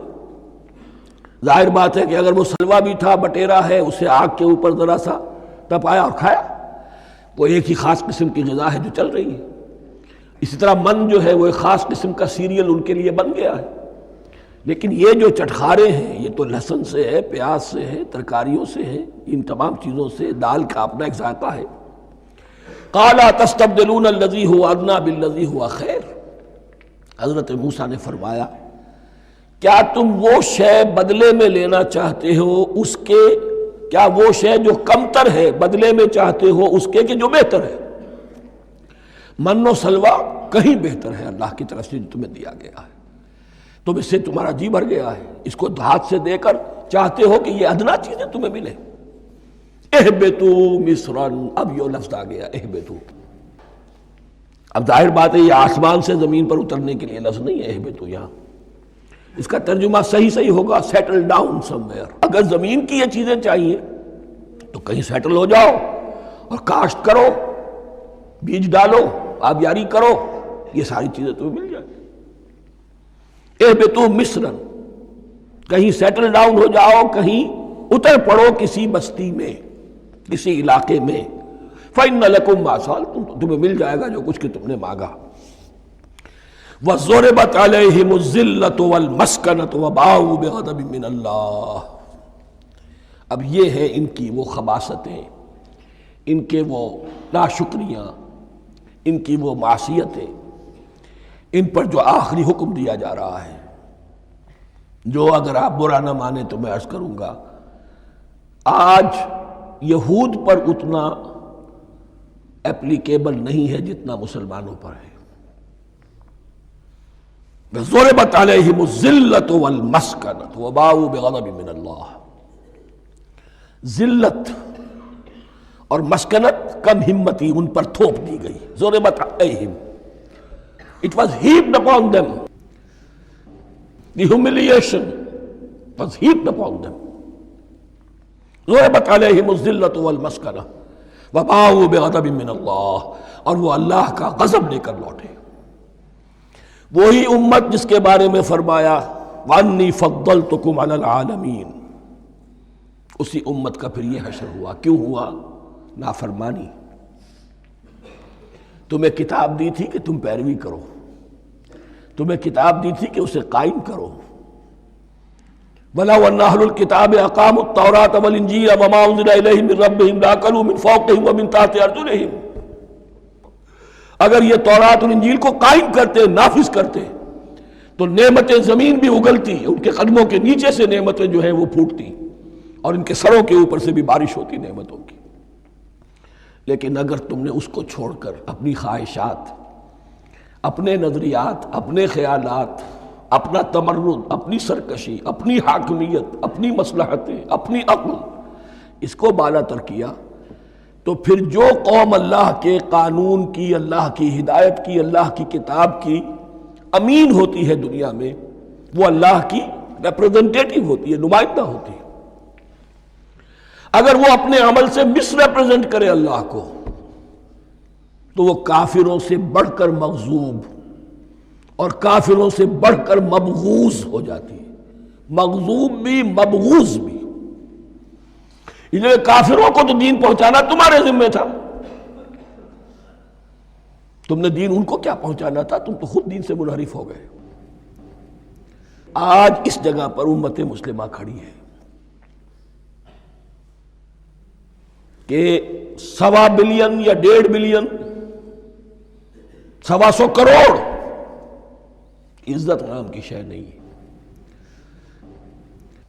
ظاہر بات ہے کہ اگر وہ سلوا بھی تھا، بٹیرا ہے، اسے آگ کے اوپر ذرا سا تپایا اور کھایا، وہ ایک ہی خاص قسم کی غذا ہے جو چل رہی ہے. اسی طرح من جو ہے وہ ایک خاص قسم کا سیریل ان کے لیے بن گیا ہے. لیکن یہ جو چٹخارے ہیں یہ تو لہسن سے ہے، پیاز سے ہے، ترکاریوں سے ہے، ان تمام چیزوں سے. دال کا اپنا ایک ذائقہ ہے. قال تستبدلون الذی هو ادنی بالذی هو خیر، حضرت موسیٰ نے فرمایا کیا تم وہ شے بدلے میں لینا چاہتے ہو اس کے، کیا وہ شے جو کمتر ہے بدلے میں چاہتے ہو اس کے کہ جو بہتر ہے. من و سلوہ کہیں بہتر ہے اللہ کی طرف سے جو تمہیں دیا گیا ہے. تم اس سے تمہارا جی بھر گیا ہے، اس کو ہاتھ سے دے کر چاہتے ہو کہ یہ ادنا چیزیں تمہیں ملے. اہبطوا مصرا، اب یہ لفظ آ گیا اہبطوا. اب ظاہر بات ہے یہ آسمان سے زمین پر اترنے کے لیے لفظ نہیں ہے اہبطوا. یہاں اس کا ترجمہ صحیح ہوگا سیٹل ڈاؤن سم ویئر. اگر زمین کی یہ چیزیں چاہیے تو کہیں سیٹل ہو جاؤ اور کاشت کرو، بیج ڈالو، آبیاری کرو، یہ ساری چیزیں تمہیں مل جائیں. اہبطوا مصرا، کہیں سیٹل ڈاؤن ہو جاؤ، کہیں اتر پڑو کسی بستی میں، کسی علاقے میں. فَإِنَّ لَكُمْ مَا سَأَلْتُمْ، تمہیں مل جائے گا جو کچھ کہ تم نے مانگا. وَضُرِبَتْ عَلَيْهِمُ الذِّلَّةُ وَالْمَسْكَنَةُ وَبَاءُوا بِغَضَبٍ مِّنَ اللَّهِ. اب یہ ہے ان کی وہ خباثتیں، ان کے وہ ناشکریاں، ان کی وہ معصیتیں، ان پر جو آخری حکم دیا جا رہا ہے جو اگر آپ برا نہ مانیں تو میں عرض کروں گا، آج یہود پر اتنا اپلیکیبل نہیں ہے جتنا مسلمانوں پر ہے۔ ضربت علیہم الذلۃ والمسکنۃ وباؤوا بغضب من اللہ۔ ذلت اور مسکنت، کم ہمتی ان پر تھوپ دی گئی۔ ضربت علیہم، it was heaped upon them. The humiliation was heaped upon them. ضربت علیہم الذلۃ والمسکنۃ وباؤوا بغضب من اللہ، اور وہ اللہ کا غضب لے کر لوٹے۔ وہی امت جس کے بارے میں فرمایا وَأَنِّي فَضَّلْتُكُمْ عَلَى الْعَالَمِينَ، اسی امت کا پھر یہ حشر ہوا۔ کیوں ہوا؟ نافرمانی۔ تمہیں کتاب دی تھی کہ تم پیروی کرو، تمہیں کتاب دی تھی کہ اسے قائم کرو۔ وَلَوْ أَنَّ أَهْلَ الْكِتَابِ أَقَامُوا التَّوْرَاةَ وَالْإِنْجِيلَ وَمَا أُنزِلَ إِلَيْهِمْ مِنْ رَبِّهِمْ لَأَكَلُوا مِنْ فَوْقِهِمْ وَمِنْ تَحْتِ أَرْجُلِهِمْ۔ اگر یہ تورات اور انجیل کو قائم کرتے، نافذ کرتے، تو نعمتیں زمین بھی اگلتی، ان کے قدموں کے نیچے سے نعمتیں جو ہیں وہ پھوٹتی، اور ان کے سروں کے اوپر سے بھی بارش ہوتی نعمتوں کی۔ لیکن اگر تم نے اس کو چھوڑ کر اپنی خواہشات، اپنے نظریات، اپنے خیالات، اپنا تمرد، اپنی سرکشی، اپنی حاکمیت، اپنی مصلحتیں، اپنی عقل، اس کو بالا تر کیا، تو پھر جو قوم اللہ کے قانون کی، اللہ کی ہدایت کی، اللہ کی کتاب کی امین ہوتی ہے دنیا میں، وہ اللہ کی ریپرزنٹیٹیو ہوتی ہے، نمائندہ ہوتی ہے۔ اگر وہ اپنے عمل سے مس ریپرزنٹ کرے اللہ کو، تو وہ کافروں سے بڑھ کر مغضوب اور کافروں سے بڑھ کر مبغوض ہو جاتی ہے۔ مغضوب بھی، مبغوض بھی۔ اس لیے کافروں کو تو دین پہنچانا تمہارے ذمہ تھا، تم نے دین ان کو کیا پہنچانا تھا؟ تم تو خود دین سے منحرف ہو گئے۔ آج اس جگہ پر امت مسلمہ کھڑی ہے کہ 1.25 بلین یا 1.5 بلین، 125 کروڑ عزت نام کی شے نہیں ہے،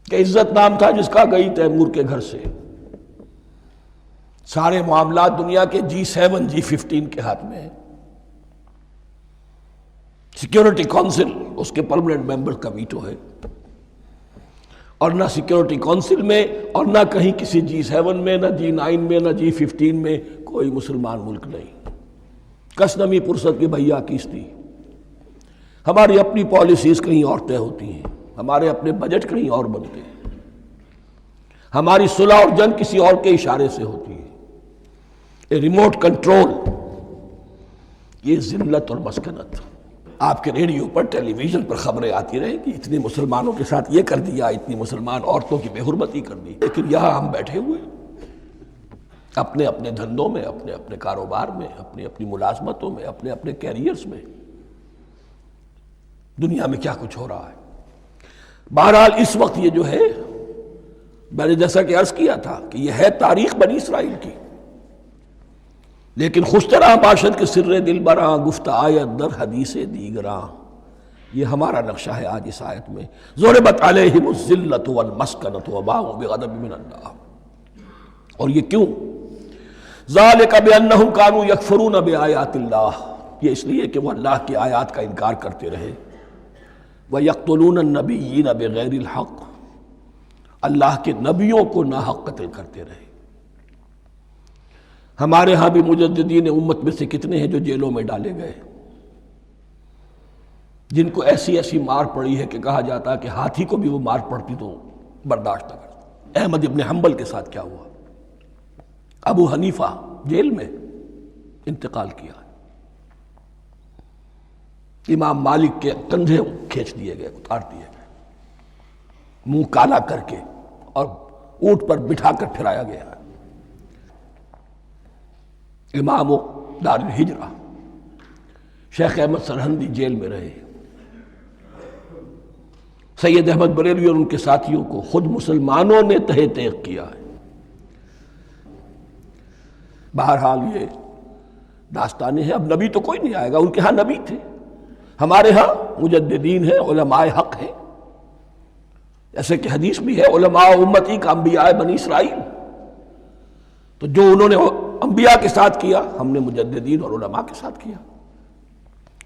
کہ عزت نام تھا جس کا گئی تیمور کے گھر سے، سارے معاملات دنیا کے G7 G15 کے ہاتھ میں ہیں، سیکیورٹی کونسل اس کے پرماننٹ ممبر کا ویٹو ہے، اور نہ سیکیورٹی کونسل میں اور نہ کہیں کسی G7 میں، نہ G9 میں، نہ G15 میں کوئی مسلمان ملک نہیں۔ کس نمی پرست کی بھیا کیستی، ہماری اپنی پالیسیز کہیں اور طے ہوتی ہیں، ہمارے اپنے بجٹ کہیں اور بنتے ہیں، ہماری صلح اور جنگ کسی اور کے اشارے سے ہوتی ہے۔ ریموٹ کنٹرول، یہ ذلت اور مسکنت۔ آپ کے ریڈیو پر، ٹیلی ویژن پر خبریں آتی رہیں کہ اتنے مسلمانوں کے ساتھ یہ کر دیا، اتنی مسلمان عورتوں کی بے حرمتی کر دی، لیکن یہاں ہم بیٹھے ہوئے اپنے اپنے دھندوں میں، اپنے اپنے کاروبار میں، اپنی اپنی ملازمتوں میں، اپنے اپنے کیریئرز میں، دنیا میں کیا کچھ ہو رہا ہے۔ بہرحال اس وقت یہ جو ہے، میں نے جیسا کہ عرض کیا تھا کہ یہ ہے تاریخ بنی اسرائیل کی، لیکن خوشترا باشد کے سر دل براں، گفت آیت در حدیث دیگراں، یہ ہمارا نقشہ ہے آج اس آیت میں۔ ضربت علیہم الذلۃ والمسکنۃ وباؤوا بغضب من اللہ۔ اور یہ کیوں؟ ذالک بانہم کانوا یکفرون بآیات اللہ، یہ اس لیے کہ وہ اللہ کی آیات کا انکار کرتے رہے۔ وَيَقْتُلُونَ النَّبِيِّينَ بِغَيْرِ الْحَقِّ، اللہ کے نبیوں کو ناحق قتل کرتے رہے۔ ہمارے ہاں بھی مجددین امت میں سے کتنے ہیں جو جیلوں میں ڈالے گئے، جن کو ایسی ایسی مار پڑی ہے کہ کہا جاتا ہے کہ ہاتھی کو بھی وہ مار پڑتی تو برداشت نہ کرتا۔ احمد ابن حنبل کے ساتھ کیا ہوا؟ ابو حنیفہ جیل میں انتقال کیا، امام مالک کے کندھے کھینچ دیے گئے، اتار دیے گئے، منہ کالا کر کے اور اونٹ پر بٹھا کر پھرایا گیا۔ امام دار الہجرہ شیخ احمد سرہندی جیل میں رہے، سید احمد بریلوی اور ان کے ساتھیوں کو خود مسلمانوں نے تہہ تیغ کیا ہے۔ بہرحال یہ داستانیں ہیں، اب نبی تو کوئی نہیں آئے گا، ان کے ہاں نبی تھے، ہمارے ہاں مجددین ہیں، علماء حق ہیں، جیسے کہ حدیث بھی ہے علماء امتی کا انبیاء بنی اسرائیل، تو جو انہوں نے انبیاء کے ساتھ کیا ہم نے مجددین اور علماء کے ساتھ کیا۔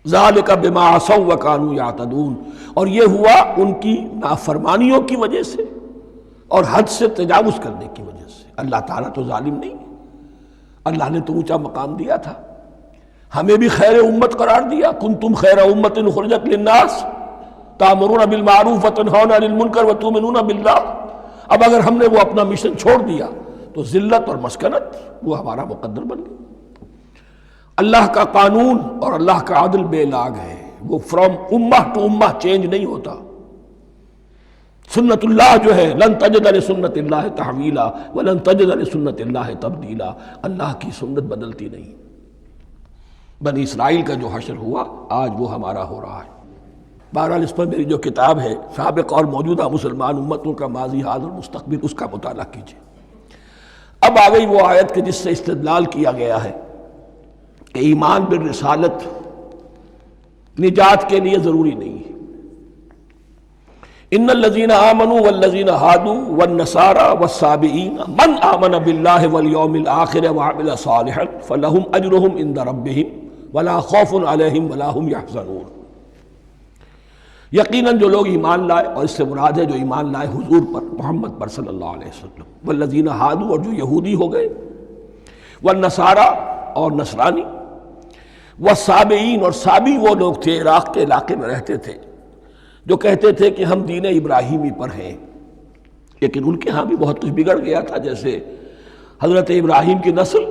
ذالک بما عصوا وکانوا یعتدون، اور یہ ہوا ان کی نافرمانیوں کی وجہ سے اور حد سے تجاوز کرنے کی وجہ سے۔ اللہ تعالیٰ تو ظالم نہیں، اللہ نے تو اونچا مقام دیا تھا، ہمیں بھی خیر امت قرار دیا، کنتم خیر امت اخرجت للناس تأمرون بالمعروف وتنہون عن المنکر وتؤمنون باللہ۔ اب اگر ہم نے وہ اپنا مشن چھوڑ دیا تو ذلت اور مسکنت وہ ہمارا مقدر بن گئی۔ اللہ کا قانون اور اللہ کا عدل بے لاگ ہے، وہ فرام امہ ٹو امہ چینج نہیں ہوتا۔ سنت اللہ جو ہے لن تجد لسنت اللہ تحویلا ولن تجد لسنت اللہ تبدیلا، اللہ کی سنت بدلتی نہیں۔ بنی اسرائیل کا جو حشر ہوا آج وہ ہمارا ہو رہا ہے۔ بہرحال اس پر میری جو کتاب ہے سابق اور موجودہ مسلمان امتوں کا ماضی حال اور مستقبل، اس کا مطالعہ کیجیے۔ اب آ گئی وہ آیت کہ جس سے استدلال کیا گیا ہے کہ ایمان بالرسالت نجات کے لیے ضروری نہیں ہے۔ ان الذین آمنوا والذین ہادوا والنصارى والصابئین من آمن باللہ والیوم الآخر وعمل صالحا فلہم اجرہم عند ربہم ولا خوف علیہم ولا ہم یحزنون۔ یقیناً جو لوگ ایمان لائے، اور اس سے مراد ہے جو ایمان لائے حضور پر، محمد پر صلی اللہ علیہ وسلم، والذین ہادوا، اور جو یہودی ہو گئے، والنصارى، اور نصرانی، والصابئین، اور صابی وہ لوگ تھے عراق کے علاقے میں رہتے تھے جو کہتے تھے کہ ہم دین ابراہیمی پر ہیں، لیکن ان کے ہاں بھی بہت کچھ بگڑ گیا تھا، جیسے حضرت ابراہیم کی نسل،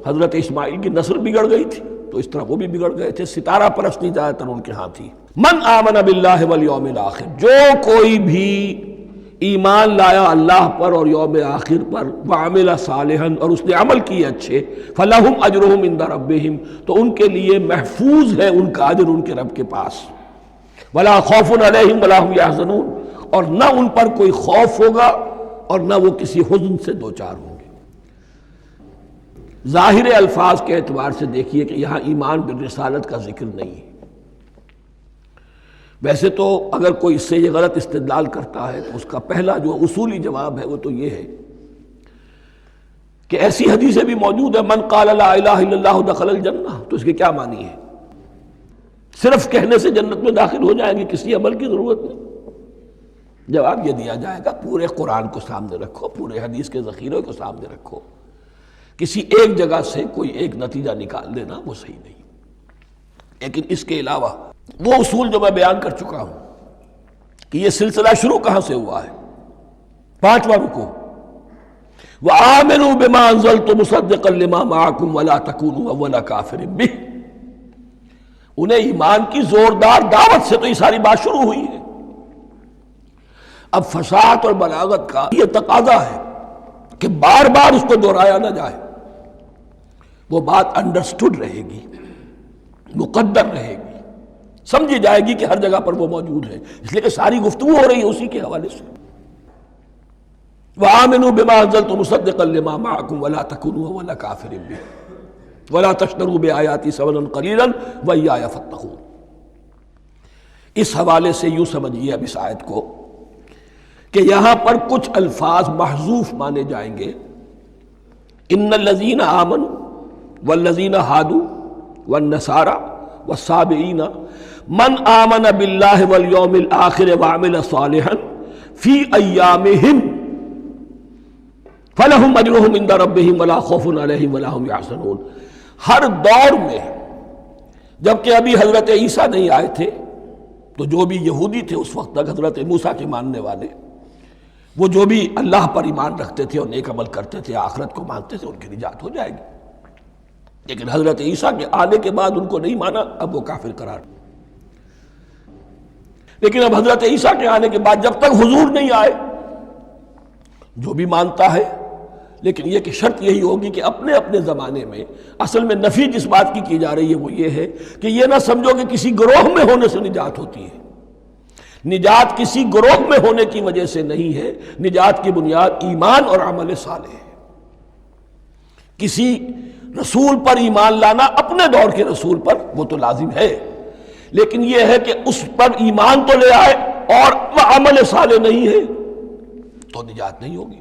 حضرت اسماعیل کی نسل بگڑ گئی تھی، تو اس طرح وہ بھی بگڑ گئے تھے۔ ستارہ پرستی زیادہ تر ان کے ہاں تھی۔ من آمن باللہ والیوم الآخر، جو کوئی بھی ایمان لایا اللہ پر اور یوم آخر پر، وعمل صالحا، اور اس نے عمل کیے اچھے، فلہم اجرہم عند ربہم، تو ان کے لیے محفوظ ہے ان کا اجر ان کے رب کے پاس، ولا خوف علیہم ولا ہم یحزنون، اور نہ ان پر کوئی خوف ہوگا اور نہ وہ کسی حزن سے دوچار ہوں گے۔ ظاہر الفاظ کے اعتبار سے دیکھیے کہ یہاں ایمان بالرسالت کا ذکر نہیں ہے۔ ویسے تو اگر کوئی اس سے یہ غلط استدلال کرتا ہے تو اس کا پہلا جو اصولی جواب ہے وہ تو یہ ہے کہ ایسی حدیثیں بھی موجود ہیں، من قال لا الہ الا اللہ دخل الجنہ، تو اس کے کیا معنی ہے؟ صرف کہنے سے جنت میں داخل ہو جائیں گے، کسی عمل کی ضرورت نہیں؟ جواب یہ دیا جائے گا پورے قرآن کو سامنے رکھو، پورے حدیث کے ذخیرے کو سامنے رکھو، کسی ایک جگہ سے کوئی ایک نتیجہ نکال دینا وہ صحیح نہیں۔ لیکن اس کے علاوہ وہ اصول جو میں بیان کر چکا ہوں کہ یہ سلسلہ شروع کہاں سے ہوا ہے، 5واں رکوع، وَآمِنُوا بِمَا أَنزَلْتُ مُصَدِّقًا لِمَا مَعَكُمْ وَلَا تَكُونُوا أَوَّلَ كَافِرٍ بِهِ۔ انہیں ایمان کی زوردار دعوت سے تو یہ ساری بات شروع ہوئی ہے۔ اب فصاحت اور بلاغت کا یہ تقاضا ہے کہ بار بار اس کو دہرایا نہ جائے، وہ بات انڈرسٹوڈ رہے گی، مقدر رہے گی، سمجھی جائے گی کہ ہر جگہ پر وہ موجود ہے، اس لیے کہ ساری گفتگو ہو رہی ہے اسی کے حوالے سے۔ وَآمِنُوا بِمَا أَنزَلْتُ مُصَدِّقًا لِمَا مَعَكُمْ وَلَا تَكُونُوا أَوَّلَ كَافِرٍ بِهِ وَلَا تَشْتَرُوا بِآيَاتِي ثَمَنًا قَلِيلًا وَإِيَّايَ فَاتَّقُونِ۔ اس حوالے سے یوں سمجھیے اب اس آیت کو کہ یہاں پر کچھ الفاظ محذوف مانے جائیں گے۔ ان الذین آمنوا والذین ہادوا والنصارى والصابئین من آمن باللہ والیوم الآخر وعمل صالحا فی ایامہم فلہم اجرہم عند ربہم ولا خوف علیہم ولا ہم یحزنون۔ ہر دور میں جبکہ ابھی حضرت عیسیٰ نہیں آئے تھے تو جو بھی یہودی تھے اس وقت تک، حضرت موسیٰ کے ماننے والے، وہ جو بھی اللہ پر ایمان رکھتے تھے اور نیک عمل کرتے تھے، آخرت کو مانتے تھے، ان کی نجات ہو جائے گی۔ لیکن حضرت عیسیٰ کے آنے کے بعد ان کو نہیں مانا، اب وہ کافر قرار۔ لیکن اب حضرت عیسیٰ کے آنے کے بعد جب تک حضور نہیں آئے جو بھی مانتا ہے، لیکن یہ کہ شرط یہی ہوگی کہ اپنے اپنے زمانے میں، اصل میں نفی جس بات کی جا رہی ہے وہ یہ ہے کہ یہ نہ سمجھو کہ کسی گروہ میں ہونے سے نجات ہوتی ہے۔ نجات کسی گروہ میں ہونے کی وجہ سے نہیں ہے، نجات کی بنیاد ایمان اور عمل صالح ہے۔ کسی رسول پر ایمان لانا اپنے دور کے رسول پر وہ تو لازم ہے، لیکن یہ ہے کہ اس پر ایمان تو لے آئے اور وہ عمل صالح نہیں ہے، تو نجات نہیں ہوگی۔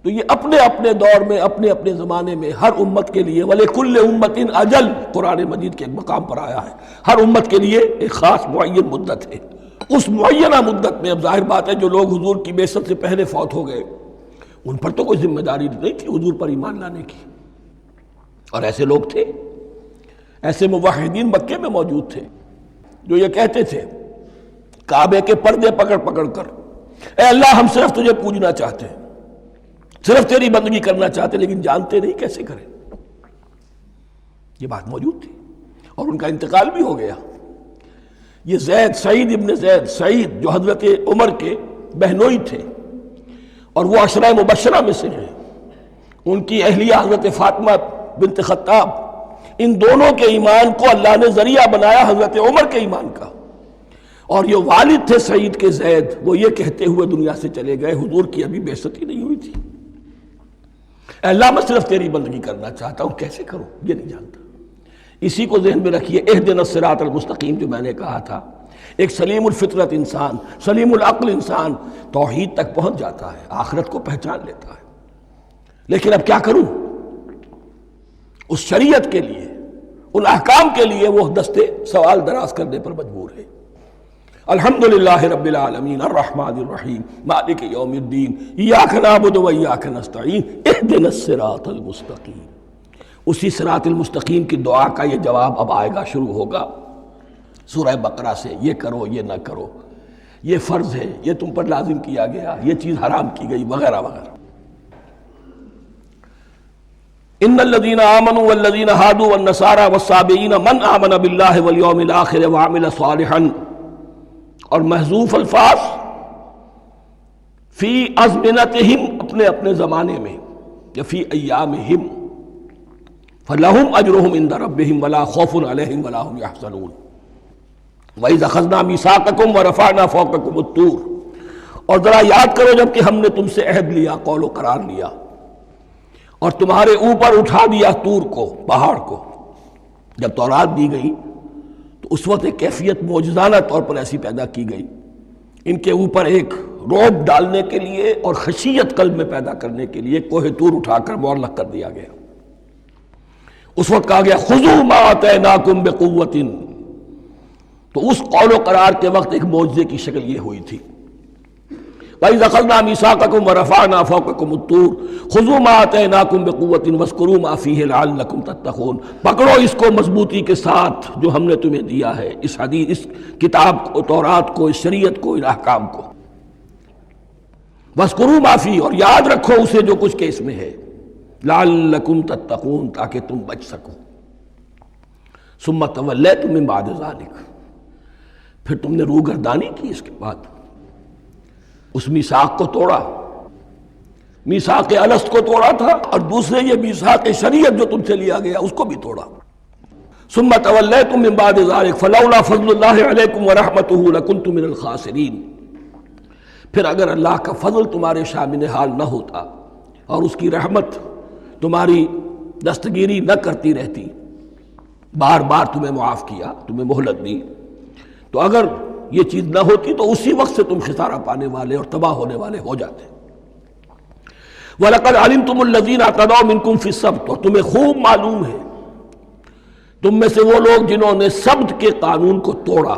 تو یہ اپنے اپنے دور میں اپنے اپنے زمانے میں ہر امت کے لیے وَلِكُلِّ أُمَّةٍ أَجَلٌ قرآن مجید کے ایک مقام پر آیا ہے، ہر امت کے لیے ایک خاص معین مدت ہے۔ اس معینہ مدت میں اب ظاہر بات ہے جو لوگ حضور کی بعثت سے پہلے فوت ہو گئے ان پر تو کوئی ذمہ داری نہیں تھی حضور پر ایمان لانے کی، اور ایسے لوگ تھے، ایسے موحدین مکے میں موجود تھے جو یہ کہتے تھے کعبے کے پردے پکڑ پکڑ کر، اے اللہ ہم صرف تجھے پوجنا چاہتے ہیں، صرف تیری بندگی کرنا چاہتے، لیکن جانتے نہیں کیسے کریں۔ یہ بات موجود تھی اور ان کا انتقال بھی ہو گیا۔ یہ زید، سعید ابن زید، سعید جو حضرت عمر کے بہنوئی تھے اور وہ عشرہ مبشرہ میں سے ہیں، ان کی اہلیہ حضرت فاطمہ بنت خطاب، ان دونوں کے ایمان کو اللہ نے ذریعہ بنایا حضرت عمر کے ایمان کا، اور یہ والد تھے سعید کے زید، وہ یہ کہتے ہوئے دنیا سے چلے گئے حضور کی ابھی بعثت ہی نہیں ہوئی تھی، اے اللہ میں صرف تیری بندگی کرنا چاہتا ہوں، کیسے کروں یہ نہیں جانتا۔ اسی کو ذہن میں رکھیے، اہدنا الصراط المستقیم جو میں نے کہا تھا، ایک سلیم الفطرت انسان، سلیم العقل انسان توحید تک پہنچ جاتا ہے، آخرت کو پہچان لیتا ہے، لیکن اب کیا کروں؟ اس شریعت کے لیے، ان احکام کے لیے وہ دستے سوال دراز کرنے پر مجبور ہے۔ الحمدللہ رب العالمین الرحمن الرحیم مالک یوم الدین ایاک نعبد و ایاک نستعین اہدنا الصراط المستقیم۔ اسی صراط المستقیم کی دعا کا یہ جواب اب آئے گا، شروع ہوگا سورہ بقرہ سے، یہ کرو یہ نہ کرو، یہ فرض ہے، یہ تم پر لازم کیا گیا، یہ چیز حرام کی گئی، وغیرہ وغیرہ۔ ان الذين آمنوا والذين هادوا والنصارى والصابئين من آمن بالله واليوم الآخر وعمل صالحا، اور محذوف الفاظ فی ازمنتہم، اپنے اپنے زمانے میں، یا فی ایامہم، فلہم اجرہم عند ربہم ولا خوف علیہم ولا هم یحزنون۔ وَإِذْ أَخَذْنَا مِیثَاقَکُمْ وَرَفَعْنَا فَوْقَکُمُ الطُّورَ، اور ذرا یاد کرو جب کہ ہم نے تم سے عہد لیا، قول و قرار لیا، اور تمہارے اوپر اٹھا دیا طور کو، پہاڑ کو۔ جب تورات دی گئی تو اس وقت ایک کیفیت معجزانہ طور پر ایسی پیدا کی گئی، ان کے اوپر ایک رعب ڈالنے کے لیے اور خشیت قلب میں پیدا کرنے کے لیے کوہ طور اٹھا کر معلق کر دیا گیا۔ اس وقت کہا گیا خذوا ما آتیناکم بقوۃ، تو اس قول و قرار کے وقت ایک معجزے کی شکل یہ ہوئی تھی۔ وَإِذْ أَخَذْنَا مِیثَاقَکُمْ وَرَفَعْنَا فَوْقَکُمُ الطُّورَ خُذُوا مَا آتَیْنَاکُمْ بِقُوَّةٍ وَاذْکُرُوا مَا فِیہِ لَعَلَّکُمْ تَتَّقُونَ، پکڑو اس کو مضبوطی کے ساتھ جو ہم نے تمہیں دیا ہے، اس حدیث، اس کتاب کو، تورات کو، اس شریعت کو، ان احکام کو۔ وَاذْکُرُوا مَا فِیہِ، اور یاد رکھو اسے جو کچھ کہ اس میں ہے، لَعَلَّکُمْ تَتَّقُونَ، تاکہ تم بچ سکو۔ ثُمَّ تَوَلَّیْتُم مِّن بَعْدِ ذَلِکَ، پھر تم نے روگردانی کی اس کے بعد، اس میثاق کو توڑا، میثاق الست کو توڑا تھا، اور دوسرے یہ میثاق شریعت جو تم سے لیا گیا اس کو بھی توڑا۔ ثم تولیتم من بعد ذلک فلولا فضل اللہ علیکم ورحمتہ لکنتم من الخاسرین، پھر اگر اللہ کا فضل تمہارے شامل حال نہ ہوتا اور اس کی رحمت تمہاری دستگیری نہ کرتی رہتی، بار بار تمہیں معاف کیا، تمہیں مہلت دی، تو اگر یہ چیز نہ ہوتی تو اسی وقت سے تم خسارہ پانے والے اور تباہ ہونے والے ہو جاتے۔ وَلَقَدْ عَلِمْتُمُ الَّذِينَ اعْتَدَوْا مِنْكُمْ فِي السَّبْتِ، اور تمہیں خوب معلوم ہے تم میں سے وہ لوگ جنہوں نے سبت کے قانون کو توڑا،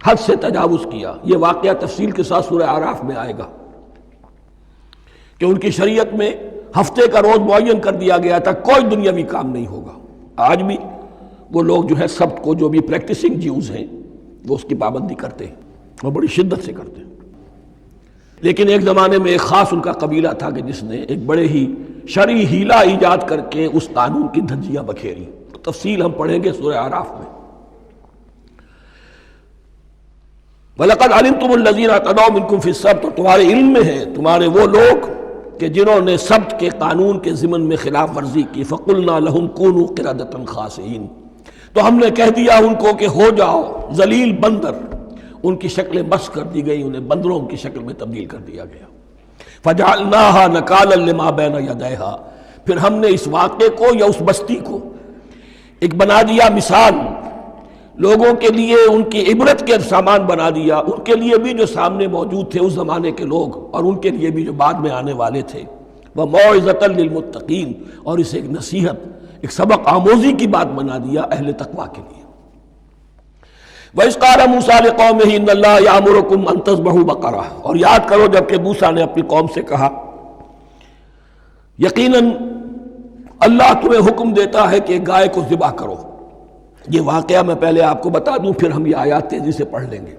حد سے تجاوز کیا۔ یہ واقعہ تفصیل کے ساتھ سورہ اعراف میں آئے گا کہ ان کی شریعت میں ہفتے کا روز معین کر دیا گیا تھا، کوئی دنیاوی کام نہیں ہوگا۔ آج بھی وہ لوگ جو ہے سبت کو، جو بھی پریکٹسنگ جیوز ہیں، وہ اس کی پابندی کرتے ہیں، وہ بڑی شدت سے کرتے ہیں۔ لیکن ایک زمانے میں ایک خاص ان کا قبیلہ تھا کہ جس نے ایک بڑے ہی شرعی ہیلہ ایجاد کر کے اس قانون کی دھجیاں بکھیری، تفصیل ہم پڑھیں گے سورہ اعراف میں۔ وَلَقَدْ عَلِمْتُمُ الَّذِينَ اعْتَدَوْا مِنْكُمْ فِي السَّبْتِ، اور تمہارے علم میں ہے تمہارے وہ لوگ کہ جنہوں نے سبت کے قانون کے ضمن میں خلاف ورزی کی، فَقُلْنَا لَهُمْ كُونُوا قِرَدَةً خَاسِئِينَ، تو ہم نے کہہ دیا ان کو کہ ہو جاؤ ذلیل بندر، ان کی شکلیں بس کر دی گئی، انہیں بندروں کی شکل میں تبدیل کر دیا گیا۔ فَجَعَلْنَاهَا نَكَالًا لِمَا بَيْنَ يَدَيْهَا، پھر ہم نے اس واقعے کو یا اس بستی کو ایک بنا دیا مثال لوگوں کے لیے ان کی عبرت کے سامان بنا دیا، ان کے لیے بھی جو سامنے موجود تھے اس زمانے کے لوگ، اور ان کے لیے بھی جو بعد میں آنے والے تھے، وَمَوْعِظَةً لِّلْمُتَّقِينَ، اور اسے ایک نصیحت، ایک سبق آموزی کی بات بنا دیا اہل تقویٰ کے لیے۔ وَإِذْ قَالَ مُوسَىٰ لِقَوْمِهِ إِنَّ اللَّهَ يَأْمُرُكُمْ أَن تَذْبَحُوا بَقَرَةً، اور یاد کرو جب کہ موسیٰ نے اپنی قوم سے کہا یقیناً اللہ تمہیں حکم دیتا ہے کہ گائے کو ذبح کرو۔ یہ واقعہ میں پہلے آپ کو بتا دوں، پھر ہم یہ آیات تیزی سے پڑھ لیں گے۔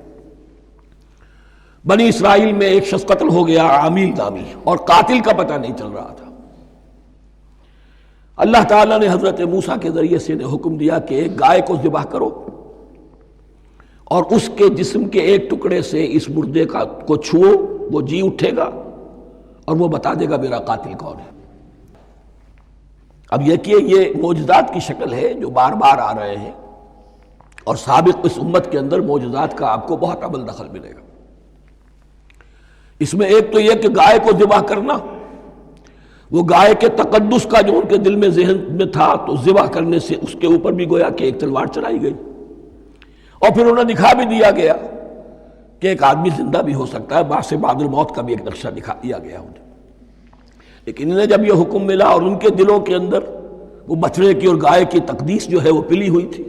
بنی اسرائیل میں ایک شخص قتل ہو گیا، عامیل نامی، اور قاتل کا پتہ نہیں چل رہا تھا۔ اللہ تعالیٰ نے حضرت موسیٰ کے ذریعے سے حکم دیا کہ ایک گائے کو ذبح کرو اور اس کے جسم کے ایک ٹکڑے سے اس مردے کو چھوؤ، وہ جی اٹھے گا اور وہ بتا دے گا میرا قاتل کون ہے۔ اب یہ معجزات کی شکل ہے جو بار بار آ رہے ہیں، اور سابق اس امت کے اندر معجزات کا آپ کو بہت عمل دخل ملے گا۔ اس میں ایک تو یہ کہ گائے کو ذبح کرنا، وہ گائے کے تقدس کا جو ان کے دل میں ذہن میں تھا، تو ذبح کرنے سے اس کے اوپر بھی گویا کہ ایک تلوار چلائی گئی، اور پھر انہیں دکھا بھی دیا گیا کہ ایک آدمی زندہ بھی ہو سکتا ہے، بعد سے بعد الموت کا بھی ایک نقشہ دکھا دیا گیا انہیں۔ لیکن انہیں جب یہ حکم ملا اور ان کے دلوں کے اندر وہ بچڑے کی اور گائے کی تقدیس جو ہے وہ پلی ہوئی تھی،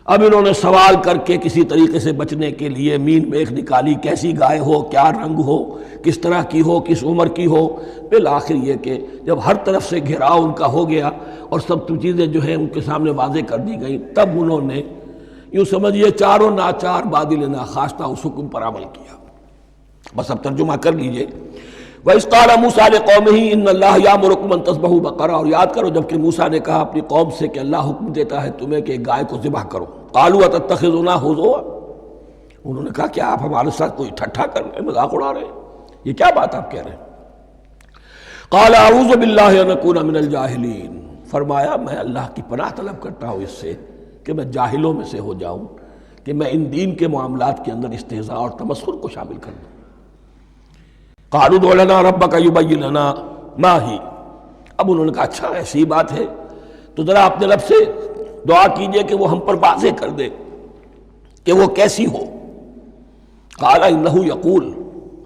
اب انہوں نے سوال کر کے کسی طریقے سے بچنے کے لیے مین میخ نکالی، کیسی گائے ہو، کیا رنگ ہو، کس طرح کی ہو، کس عمر کی ہو۔ بالآخر یہ کہ جب ہر طرف سے گھیراؤ ان کا ہو گیا اور سب چیزیں جو ہیں ان کے سامنے واضح کر دی گئیں، تب انہوں نے یوں سمجھیے چاروں ناچار بادل ناخواستہ اس حکم پر عمل کیا۔ بس اب ترجمہ کر لیجئے۔ وَإِذْ قَالَ مُوسَىٰ لِقَوْمِهِ إِنَّ اللَّهَ يَأْمُرُكُمْ أَن تَذْبَحُوا بَقَرَةً، اور یاد کرو جب کہ موسیٰ نے کہا اپنی قوم سے کہ اللہ حکم دیتا ہے تمہیں کہ گائے کو ذبح کرو۔ قَالُوا أَتَتَّخِذُنَا هُزُوًا، انہوں نے کہا کیا آپ ہمارے ساتھ کوئی ٹھٹھا کر رہے ہیں، مذاق اڑا رہے ہیں، یہ کیا بات آپ کہہ رہے ہیں؟ قَالَ أَعُوذُ بِاللَّهِ أَنْ أَكُونَ مِنَ الْجَاهِلِينَ، فرمایا میں اللہ کی پناہ طلب کرتا ہوں اس سے کہ میں جاہلوں میں سے ہو جاؤں، کہ میں ان دین کے معاملات کے اندر استہزاء اور تمسخر کو شامل کر دوں۔ قالوا ادع لنا ربك يبين لنا ما هي، اب انہوں نے کہا اچھا ایسی بات ہے تو ذرا اپنے رب سے دعا کیجئے کہ وہ ہم پر واضح کر دے کہ وہ کیسی ہو۔ قال انه يقول،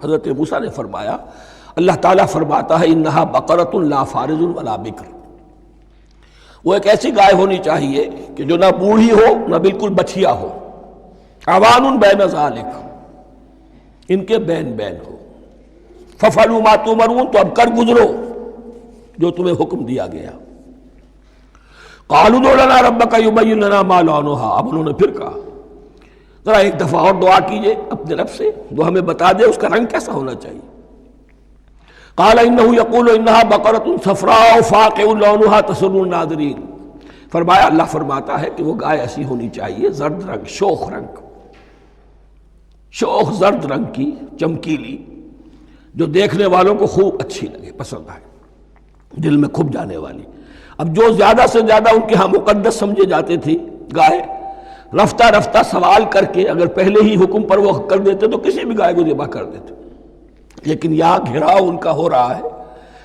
حضرت موسیٰ نے فرمایا اللہ تعالیٰ فرماتا ہے انها بقرة لا فارض ولا بکر، وہ ایک ایسی گائے ہونی چاہیے کہ جو نہ بوڑھی ہو نہ بالکل بچھیا ہو، عوان بین ذالک، ان کے بین بین ہو۔ فَفَعَلُوا مَا تُؤْمَرُونَ، تو اب کر گزرو جو تمہیں حکم دیا گیا۔ قَالُوا ادْعُ لَنَا رَبَّكَ يُبَيِّن لَنَا مَا لَوْنُهَا، اب انہوں نے پھر کہا ذرا ایک دفعہ اور دعا کیجئے اپنے رب سے، وہ ہمیں بتا دے اس کا رنگ کیسا ہونا چاہیے۔ قَالَ إِنَّهُ يَقُولُ إِنَّهَا بَقَرَةٌ صَفْرَاءُ فَاقِعٌ لَوْنُهَا تَسُرُّ النَّاظِرِينَ، فرمایا اللہ فرماتا ہے کہ وہ گائے ایسی ہونی چاہیے زرد رنگ، شوخ رنگ، شوخ زرد رنگ کی، چمکیلی، جو دیکھنے والوں کو خوب اچھی لگے، پسند آئے، دل میں کھپ جانے والی۔ اب جو زیادہ سے زیادہ ان کے ہاں مقدس سمجھے جاتے تھی گائے، رفتہ رفتہ سوال کر کے اگر پہلے ہی حکم پر وہ کر دیتے تو کسی بھی گائے کو ذبح کر دیتے، لیکن یہاں گھیراؤ ان کا ہو رہا ہے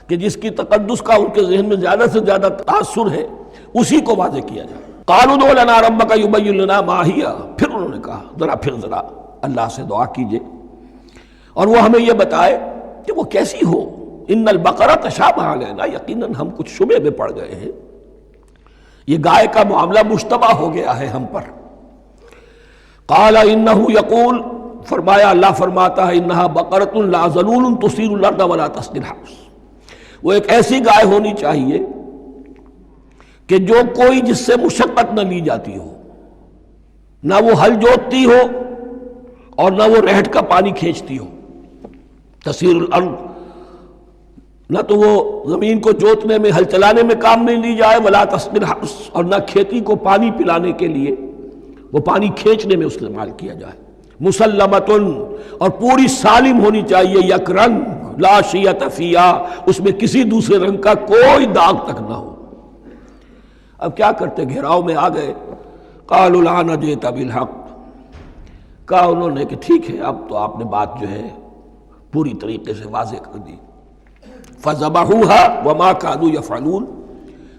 کہ جس کی تقدس کا ان کے ذہن میں زیادہ سے زیادہ تاثر ہے اسی کو واضح کیا جائے۔ قالوا ادع لنا ربك يبين لنا ما هي، پھر انہوں نے کہا ذرا اللہ سے دعا کیجئے اور وہ ہمیں یہ بتائے کہ وہ کیسی ہو۔ ان البقرہ تشابہ علینا، یقیناً ہم کچھ شبہ میں پڑ گئے ہیں، یہ گائے کا معاملہ مشتبہ ہو گیا ہے ہم پر۔ قال انہ یقول، فرمایا اللہ فرماتا ہے انہا بقرۃ لا ذلول تثیر الارض ولا تسقی الحرث، وہ ایک ایسی گائے ہونی چاہیے کہ جو کوئی جس سے مشقت نہ لی جاتی ہو، نہ وہ ہل جوتتی ہو اور نہ وہ رہٹ کا پانی کھینچتی ہو۔ تسیر الارض، نہ تو وہ زمین کو جوتنے میں، ہل چلانے میں کام نہیں لی جائے، ولا تسقی الحرث، اور نہ کھیتی کو پانی پلانے کے لیے وہ پانی کھینچنے میں استعمال کیا جائے۔ مسلمتن، اور پوری سالم ہونی چاہیے، یک رنگ، لا شیۃ فیہا، اس میں کسی دوسرے رنگ کا کوئی داغ تک نہ ہو۔ اب کیا کرتے، گھیراؤ میں آ گئے۔ قالوا الآن جئت بالحق، کہا انہوں نے کہ ٹھیک ہے اب تو آپ نے بات جو ہے پوری طریقے سے واضح کر دی۔ فذبحوها وما كانوا يفعلون،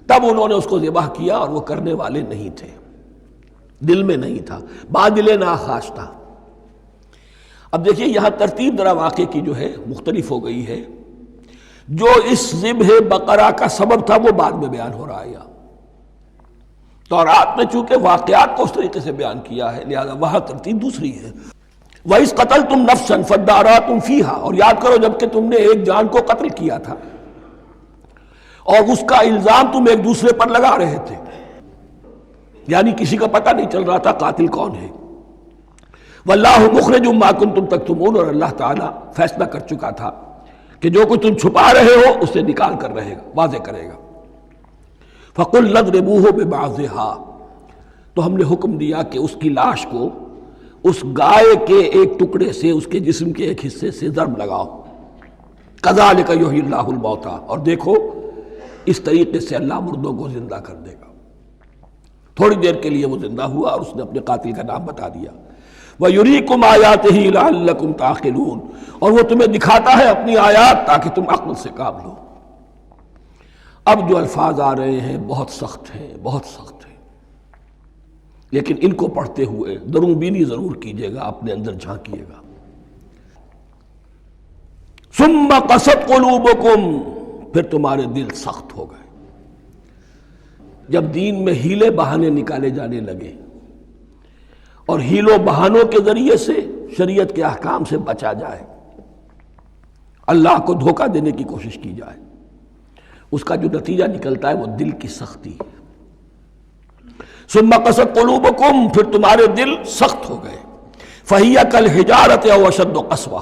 تب انہوں نے اس کو ذبح کیا اور وہ کرنے والے نہیں تھے۔ دل میں نہیں تھا، بادل ناخواش تھا۔ اب دیکھیے یہاں ترتیب ذرا واقعے کی جو ہے مختلف ہو گئی ہے۔ جو اس ذبح بقرہ کا سبب تھا وہ بعد میں بیان ہو رہا ہے۔ تورات میں چونکہ واقعات کو اس طریقے سے بیان کیا ہے لہذا وہاں ترتیب دوسری ہے۔ وَإِذْ قَتَلْتُمْ نَفْسًا فَادَّارَأْتُمْ فِيهَا، اور یاد کرو جب کہ تم نے ایک جان کو قتل کیا تھا اور اس کا الزام تم ایک دوسرے پر لگا رہے تھے، یعنی کسی کا پتہ نہیں چل رہا تھا قاتل کون ہے۔ وَاللَّهُ مُخْرِجٌ مَا كُنتُمْ تَكْتُمُونَ، اور اللہ تعالیٰ فیصلہ کر چکا تھا کہ جو کچھ تم چھپا رہے ہو اسے نکال کر رہے گا، واضح کرے گا۔ فَقُلْ نَضْرِبُوهُ بِبَعْضِهَا، تو ہم نے حکم دیا کہ اس کی لاش کو اس گائے کے ایک ٹکڑے سے، اس کے جسم کے ایک حصے سے ضرب لگاؤ۔ كَذَلِكَ يُحْيِي اللَّهُ الْمَوْتَىٰ، اور دیکھو اس طریقے سے اللہ مردوں کو زندہ کر دے گا۔ تھوڑی دیر کے لیے وہ زندہ ہوا اور اس نے اپنے قاتل کا نام بتا دیا۔ وَيُرِيكُمْ آيَاتِهِ لَعَلَّكُمْ تَعْقِلُونَ، اور وہ تمہیں دکھاتا ہے اپنی آیات تاکہ تم عقل سے کام لو۔ اب جو الفاظ آ رہے ہیں بہت سخت ہیں، بہت سخت ہیں، لیکن ان کو پڑھتے ہوئے درون بینی ضرور کیجیے گا، اپنے اندر جھانکیے گا۔ ثُمَّ قَسَتْ قُلُوبُكُمْ، پھر تمہارے دل سخت ہو گئے۔ جب دین میں ہیلے بہانے نکالے جانے لگے اور ہیلوں بہانوں کے ذریعے سے شریعت کے احکام سے بچا جائے، اللہ کو دھوکہ دینے کی کوشش کی جائے، اس کا جو نتیجہ نکلتا ہے وہ دل کی سختی ہے۔ ثم قست قلوبکم، پھر تمہارے دل سخت ہو گئے۔ فہی کالحجارۃ او اشد قسوہ،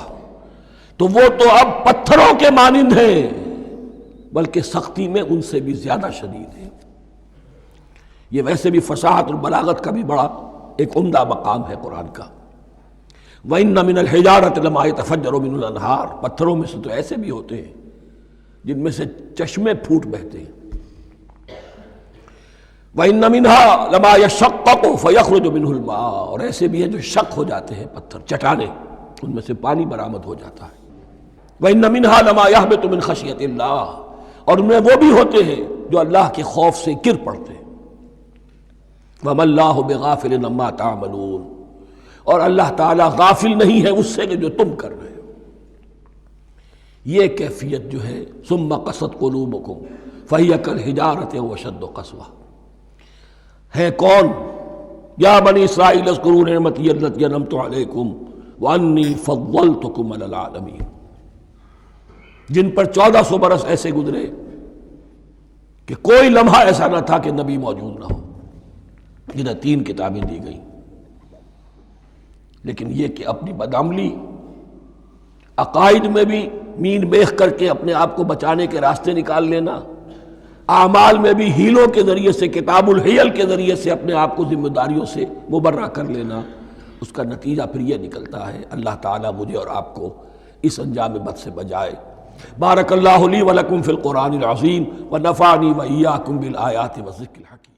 تو وہ تو اب پتھروں کے مانند ہیں بلکہ سختی میں ان سے بھی زیادہ شدید ہے۔ یہ ویسے بھی فصاحت اور بلاغت کا بھی بڑا ایک عمدہ مقام ہے قرآن کا۔ وَإِنَّ مِنَ الْحِجَارَةِ لَمَا يَتَفَجَّرُ مِنْهُ الْأَنْهَارُ، پتھروں میں سے تو ایسے بھی ہوتے ہیں جن میں سے چشمے پھوٹ بہتے ہیں۔ وَإِنَّ مِنْهَا لَمَا يَشَّقَّقُ فَيَخْرُجُ مِنْهُ الْمَاءُ، اور ایسے بھی ہیں جو شق ہو جاتے ہیں، پتھر چٹانیں، ان میں سے پانی برآمد ہو جاتا ہے۔ وَإِنَّ مِنْهَا لَمَا يَهْبِطُ مِنْ خَشْيَةِ اللَّهِ، اور ان میں وہ بھی ہوتے ہیں جو اللہ کے خوف سے گر پڑتے ہیں۔ وَمَا اللَّهُ بِغَافِلٍ عَمَّا تَعْمَلُونَ، اور اللہ تعالیٰ غافل نہیں ہے اس سے کہ جو تم کر رہے ہو۔ یہ کیفیت جو ہے ثُمَّ قَسَتْ قُلُوبُكُمْ فَهِيَ كَالْحِجَارَةِ أَوْ أَشَدُّ قَسْوَةً، ہے کون؟ یا بنی اسرائیل اذکروا نعمتی التي انعمت علیکم وانی فضلتکم علی العالمین، جن پر 1400 برس ایسے گزرے کہ کوئی لمحہ ایسا نہ تھا کہ نبی موجود نہ ہو، جنہیں 3 کتابیں دی گئیں، لیکن یہ کہ اپنی بدعملی، عقائد میں بھی مین بیخ کر کے اپنے آپ کو بچانے کے راستے نکال لینا، اعمال میں بھی ہیلوں کے ذریعے سے، کتاب الحیل کے ذریعے سے اپنے آپ کو ذمہ داریوں سے مبرہ کر لینا، اس کا نتیجہ پھر یہ نکلتا ہے۔ اللہ تعالیٰ مجھے اور آپ کو اس انجام بد سے بچائے۔ بارک اللہ لی ولکم فی القرآن العظیم ونفعنی وإیاکم بالآیات والذکر الحکیم۔